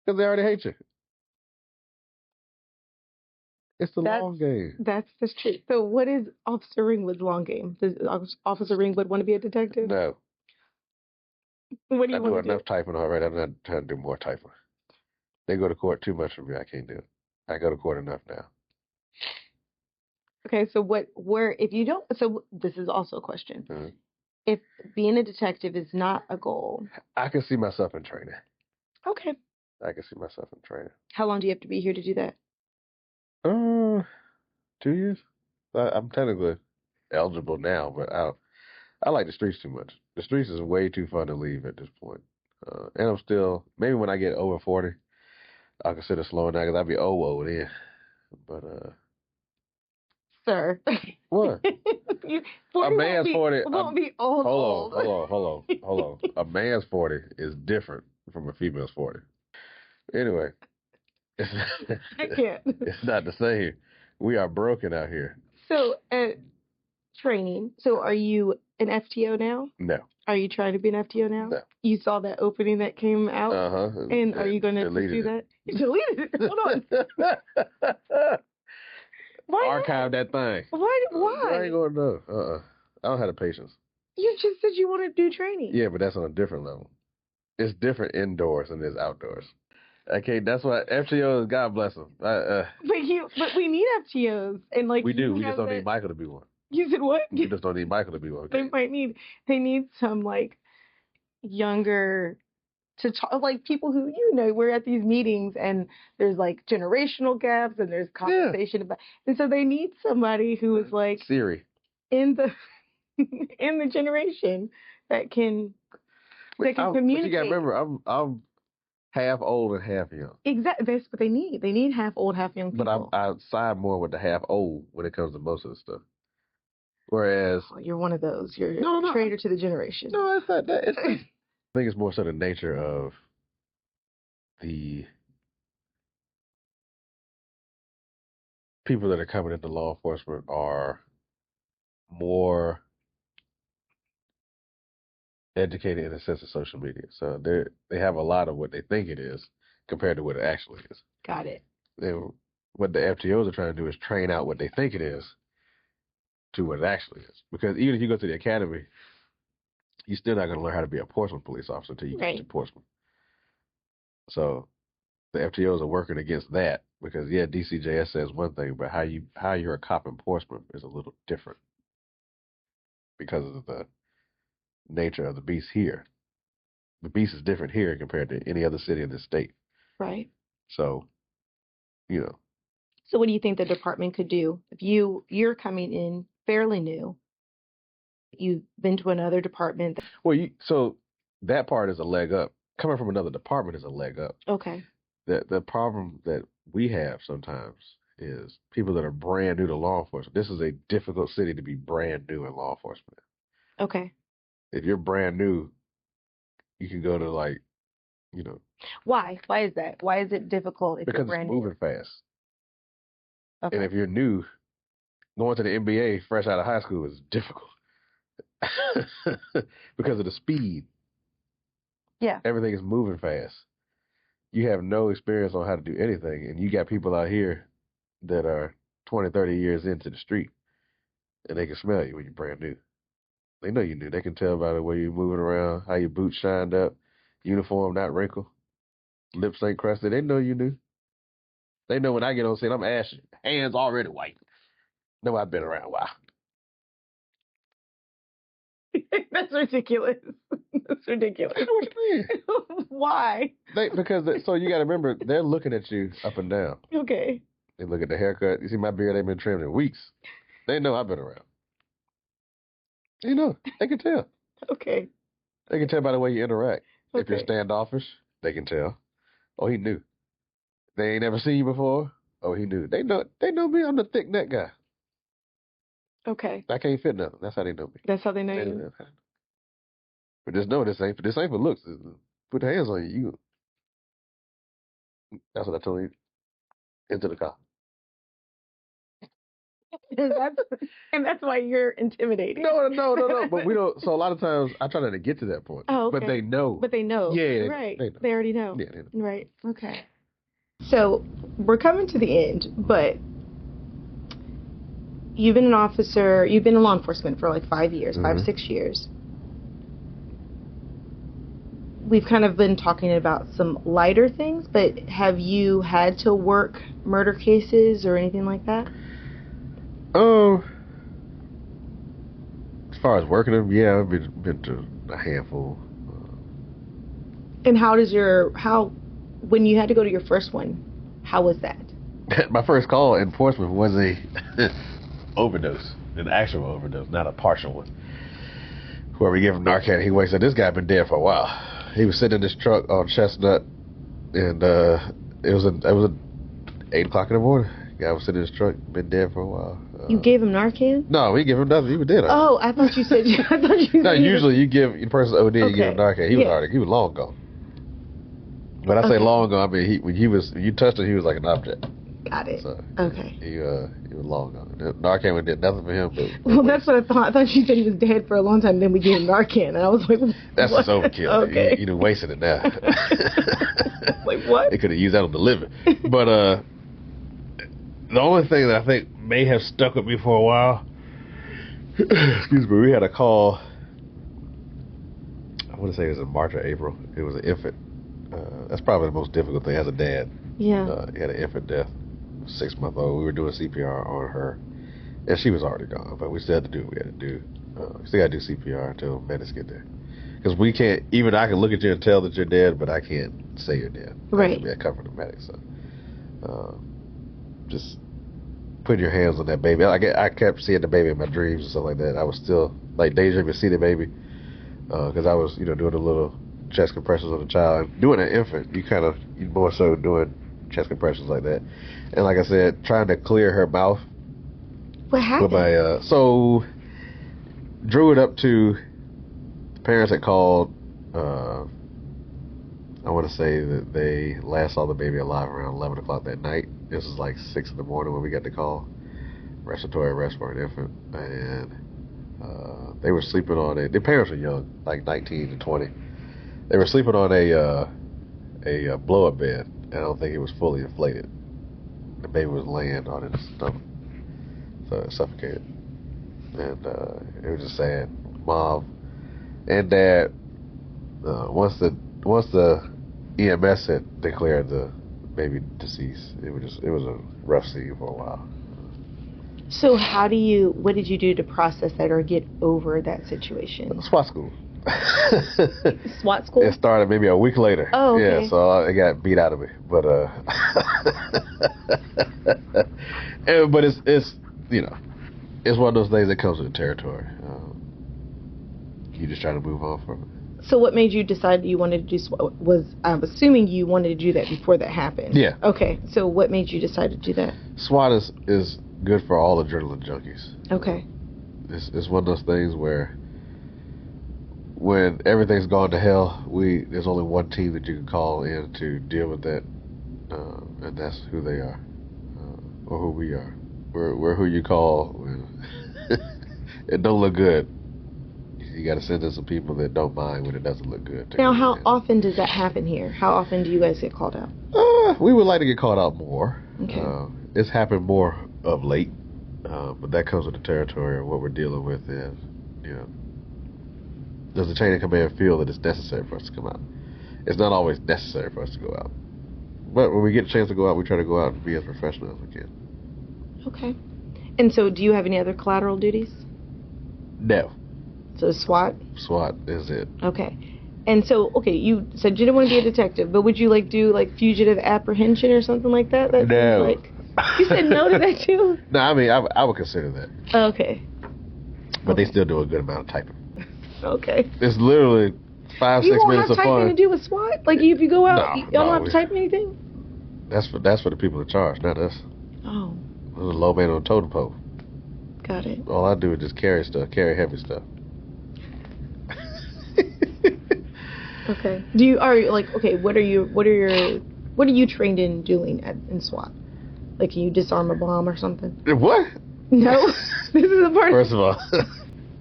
because they already hate you. It's the long game. That's true. So what is Officer Ringwood's long game? Does Officer Ringwood want to be a detective? No. What do you want to do? I do enough typing already. I'm not trying to do more typing. They go to court too much for me. I can't do it. I go to court enough now. Okay, so if you don't, so this is also a question. Mm-hmm. If being a detective is not a goal. I can see myself in training. Okay. I can see myself in training. How long do you have to be here to do that? 2 years. I'm technically eligible now, but I like the streets too much. The streets is way too fun to leave at this point. And I'm still, maybe when I get over 40, I'll consider slowing down because I'll be old then. But, Sir. What? A man's 40. Won't be old. Hold on. A man's 40 is different from a female's 40. Anyway. I can't. It's not the same. We are broken out here. So, training. So are you an FTO now? No. Are you trying to be an FTO now? No. You saw that opening that came out? And are you going to pursue that? You deleted it. Hold on. Why Archive that thing. Why? I ain't going to know. I don't have the patience. You just said you want to do training. Yeah, but that's on a different level. It's different indoors than it is outdoors. Okay, that's why FTOs, God bless them. But we need FTOs. And like we do. We just don't need Michael to be one. You said what? We just don't need Michael to be one. Okay? They need some like younger to talk, like people who we're at these meetings and there's like generational gaps and there's conversation about, and so they need somebody who is like Siri in the in the generation that can communicate. But you gotta remember, I'm half old and half young. Exactly, that's what they need. They need half old, half young people. But I side more with the half old when it comes to most of the stuff. Whereas you're one of those. You're a traitor to the generation. No, it's not that. I think it's more so the nature of the people that are coming into law enforcement are more educated in the sense of social media. So they have a lot of what they think it is compared to what it actually is. Got it. What the FTOs are trying to do is train out what they think it is to what it actually is. Because even if you go to the academy, you're still not going to learn how to be a Portsmouth police officer until you get to Portsmouth. So the FTOs are working against that because, DCJS says one thing, but how you're a cop in Portsmouth is a little different because of the nature of the beast here. The beast is different here compared to any other city in this state. Right. So, So what do you think the department could do if you're coming in fairly new? You've been to another department. So that part is a leg up. Coming from another department is a leg up. Okay. The problem that we have sometimes is people that are brand new to law enforcement. This is a difficult city to be brand new in law enforcement. Okay. If you're brand new, you can go to Why? Why is that? Why is it difficult if you're brand new? Because it's moving fast. Okay. And if you're new, going to the NBA fresh out of high school is difficult. Because of the speed. Yeah. Everything is moving fast. You have no experience on how to do anything, and you got people out here that are 20, 30 years into the street, and they can smell you when you're brand new. They know you new. They can tell by the way you're moving around, how your boots shined up, uniform not wrinkled, lips ain't crusted. They know you new. They know when I get on scene, I'm ashy, hands already white. Know I've been around a while. That's ridiculous. That's ridiculous. What you mean? Why? So you got to remember, they're looking at you up and down. Okay. They look at the haircut. You see my beard ain't been trimmed in weeks. They know I've been around. They can tell. Okay. They can tell by the way you interact. Okay. If you're standoffish, they can tell. Oh, he knew. They ain't never seen you before. Oh, he knew. They know me. I'm the thick neck guy. Okay. I can't fit nothing. That's how they know me. That's how they know you. But just know this ain't for looks. Put the hands on you. That's what I told you. Into the car. And that's why you're intimidated. No. But we don't. So a lot of times I try not to get to that point. Oh, okay. But they know. Yeah. Right. They know. They already know. Yeah. They know. Right. Okay. So we're coming to the end, but you've been an officer. You've been in law enforcement for like 5 years, 5-6 years. We've kind of been talking about some lighter things, but have you had to work murder cases or anything like that? As far as working them, yeah, I've been to a handful. And when you had to go to your first one, how was that? My first call in Portsmouth was a overdose, an actual overdose, not a partial one. Where we gave him Narcan, he wakes up. This guy been dead for a while. He was sitting in his truck on Chestnut, and it was 8 o'clock in the morning. Guy was sitting in his truck, been dead for a while. You gave him Narcan? No, we gave him nothing. He was dead. Oh, I thought you said. No, usually you give the person OD, you give him Narcan. He was long gone. When I say long gone, I mean when you touched him, he was like an object. Got it. So, okay. He was long gone. Narcan did nothing for him. Well, that's what I thought. I thought you said he was dead for a long time. Then we gave him Narcan, and I was like, that's what? just overkill. Okay. You done wasted it now. Like what? They could have used that on the living. But the only thing that I think may have stuck with me for a while, excuse me, we had a call. I want to say it was in March or April. It was an infant. That's probably the most difficult thing as a dad. Yeah. He had an infant death, 6-month-old. We were doing CPR on her, and she was already gone, but we still had to do what we had to do. We still got to do CPR until medics get there. Because we can't, even I can look at you and tell that you're dead, but I can't say you're dead. Right. I cover the medics. So, just put your hands on that baby. I kept seeing the baby in my dreams and stuff like that. I was still, like, daydreaming to see the baby. Because I was, doing the little chest compressions on the child. Doing an infant, you more so doing chest compressions like that. And like I said, trying to clear her mouth. What happened? With so drew it up to the parents that called. I want to say that they last saw the baby alive around 11 o'clock that night. This was like 6 in the morning when we got the call. Respiratory arrest for an infant. And they were sleeping on their parents were young, like 19 to 20. They were sleeping on a blow-up bed, and I don't think it was fully inflated. The baby was laying on its stomach, so it suffocated. And it was just sad. Mom and Dad, once the EMS had declared the baby deceased, it was a rough scene for a while. So what did you do to process that or get over that situation? SWAT school. SWAT school? It started maybe a week later. Oh, okay. Yeah, so it got beat out of me. But but it's it's one of those things that comes with the territory. You just try to move on from it. So what made you decide you wanted to do SWAT? I'm assuming you wanted to do that before that happened. Yeah. Okay. So what made you decide to do that? SWAT is good for all adrenaline junkies. Okay. It's one of those things where when everything's gone to hell, there's only one team that you can call in to deal with that, and that's who they are, or who we are. We're who you call when it don't look good. You got to send in some people that don't mind when it doesn't look good. Now, how often does that happen here? How often do you guys get called out? We would like to get called out more. Okay. It's happened more of late, but that comes with the territory of what we're dealing with. And does the chain of command feel that it's necessary for us to come out? It's not always necessary for us to go out, but when we get a chance to go out, we try to go out and be as professional as we can. Okay. And so, do you have any other collateral duties? No. So SWAT? SWAT is it. Okay. And so, you said you didn't want to be a detective, but would you do fugitive apprehension or something like that? No. You said no to that too? No, I mean, I would consider that. Okay. But they still do a good amount of typing. Okay. It's literally 5-6 minutes of fun. You won't have typing to do with SWAT? If you go out, y'all don't have to type anything? That's for the people in charge, not us. Oh. There's a low man on the totem pole. Got it. All I do is just carry heavy stuff. Okay. What are you trained in doing in SWAT? Can you disarm a bomb or something? What? No. This is the part. First of all,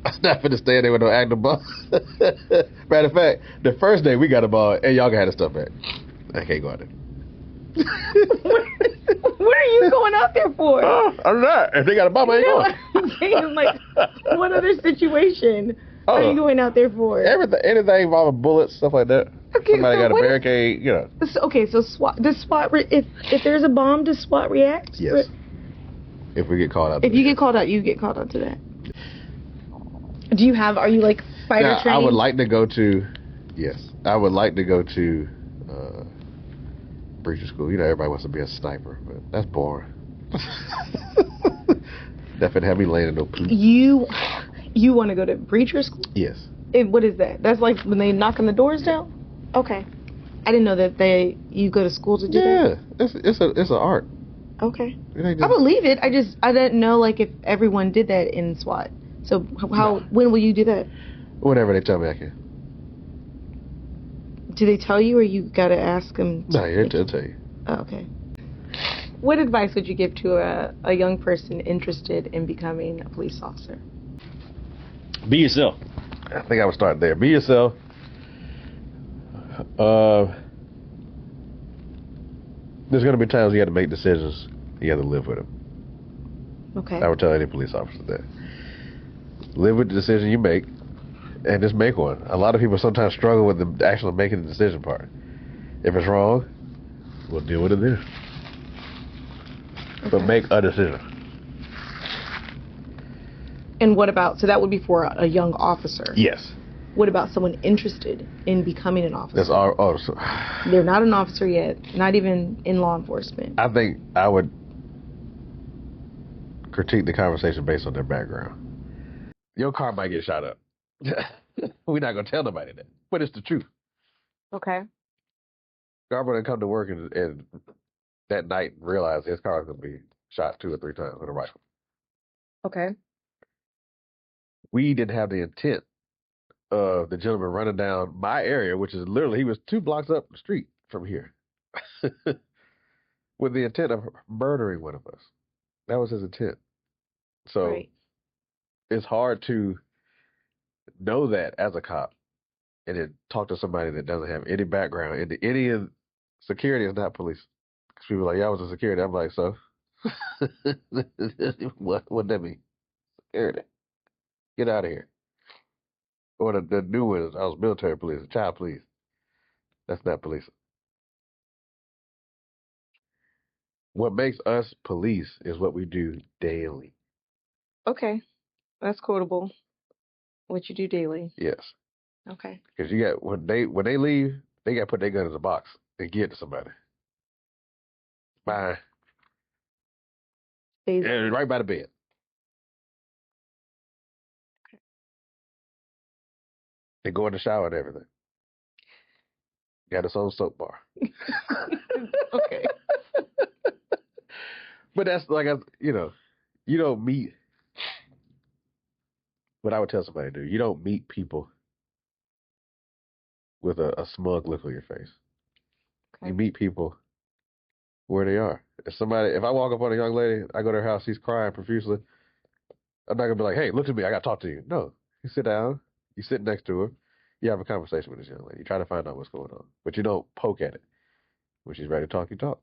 I'm not gonna stand there with no active bomb. Matter of fact, the first day we got a bomb and y'all got the stuff back. I can't go out there. What are you going out there for? Oh, I'm not. If they got a bomb, I ain't going. I'm saying, what other situation are you going out there for? Anything involving bullets, stuff like that. Okay, Somebody so got a barricade, So SWAT, does SWAT, if there's a bomb, does SWAT react? Yes. If we get called out. If you get called out, you get called out to that. Are you fighter trained? I would like to go to, breacher school. Everybody wants to be a sniper, but that's boring. Definitely have me laying in no poop. You want to go to breacher school? Yes. What is that? That's when they knock on the doors down? Okay. I didn't know that you go to school to do that. Yeah, it's an art. Okay. I believe it. I didn't know if everyone did that in SWAT. So when will you do that? Whenever they tell me I can. Do they tell you, or you got to ask them? No, they'll tell you. Oh, okay. What advice would you give to a young person interested in becoming a police officer? Be yourself. I think I would start there. Be yourself. There's going to be times you have to make decisions. You have to live with them. Okay. I would tell any police officer that. Live with the decision you make, and just make one. A lot of people sometimes struggle with the actually making the decision part. If it's wrong, we'll deal with it then. Okay. But make a decision. And what about, so that would be for a young officer? Yes. What about someone interested in becoming an officer? That's all. So, they're not an officer yet, not even in law enforcement. I think I would critique the conversation based on their background. Your car might get shot up. We're not going to tell nobody that, but it's the truth. Okay. Garbo didn't come to work and that night realize his car was going to be shot 2 or 3 times with a rifle. Okay. We didn't have the intent of the gentleman running down my area, which is literally, he was 2 blocks up the street from here, with the intent of murdering one of us. That was his intent. So right. It's hard to know that as a cop and then talk to somebody that doesn't have any background into any of security is not police. Because people are like, yeah, I was in security. I'm like, so what that mean? Security. Get out of here. Or the new one is I was military police, child police. That's not police. What makes us police is what we do daily. Okay. That's quotable. What you do daily. Yes. Okay. Because you got when they leave, they got to put their gun in a box and give it to somebody. Bye. And right by the bed. Okay. They go in the shower and everything. Got its own soap bar. Okay. But that's like, you don't meet. What I would tell somebody to do, you don't meet people with a smug look on your face. Okay. You meet people where they are. If I walk up on a young lady, I go to her house, she's crying profusely, I'm not going to be like, hey, look at me, I got to talk to you. No. You sit down, you sit next to her, you have a conversation with this young lady. You try to find out what's going on. But you don't poke at it. When she's ready to talk, you talk.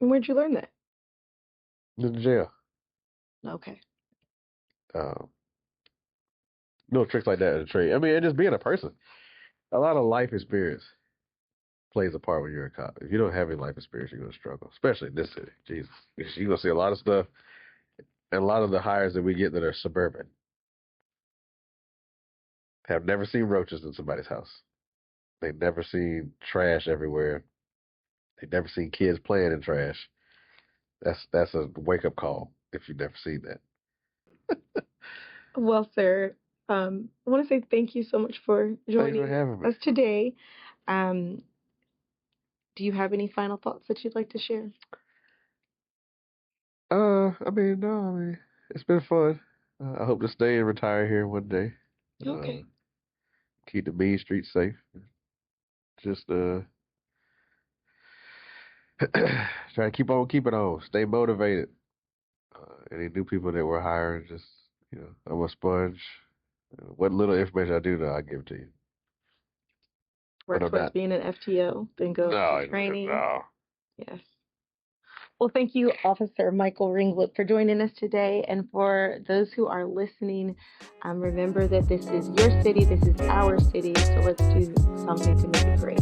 And where'd you learn that? In the jail. Okay. No tricks like that in the trade. I mean, and just being a person. A lot of life experience plays a part when you're a cop. If you don't have any life experience, you're going to struggle, especially in this city. Jesus. You're going to see a lot of stuff, and a lot of the hires that we get that are suburban have never seen roaches in somebody's house. They've never seen trash everywhere. They've never seen kids playing in trash. That's a wake-up call if you've never seen that. Well, sir, I want to say thank you so much for joining us today. Do you have any final thoughts that you'd like to share? No. It's been fun. I hope to stay and retire here one day. Okay. Keep the main streets safe. Just try to keep on keeping on. Stay motivated. Any new people that we're hiring, just I'm a sponge. What little information I do know, I give it to you. Work towards being an FTO, then go to training. No. Yes. Well, thank you, Officer Michael Ringwood, for joining us today. And for those who are listening, remember that this is your city, this is our city, so let's do something to make it great.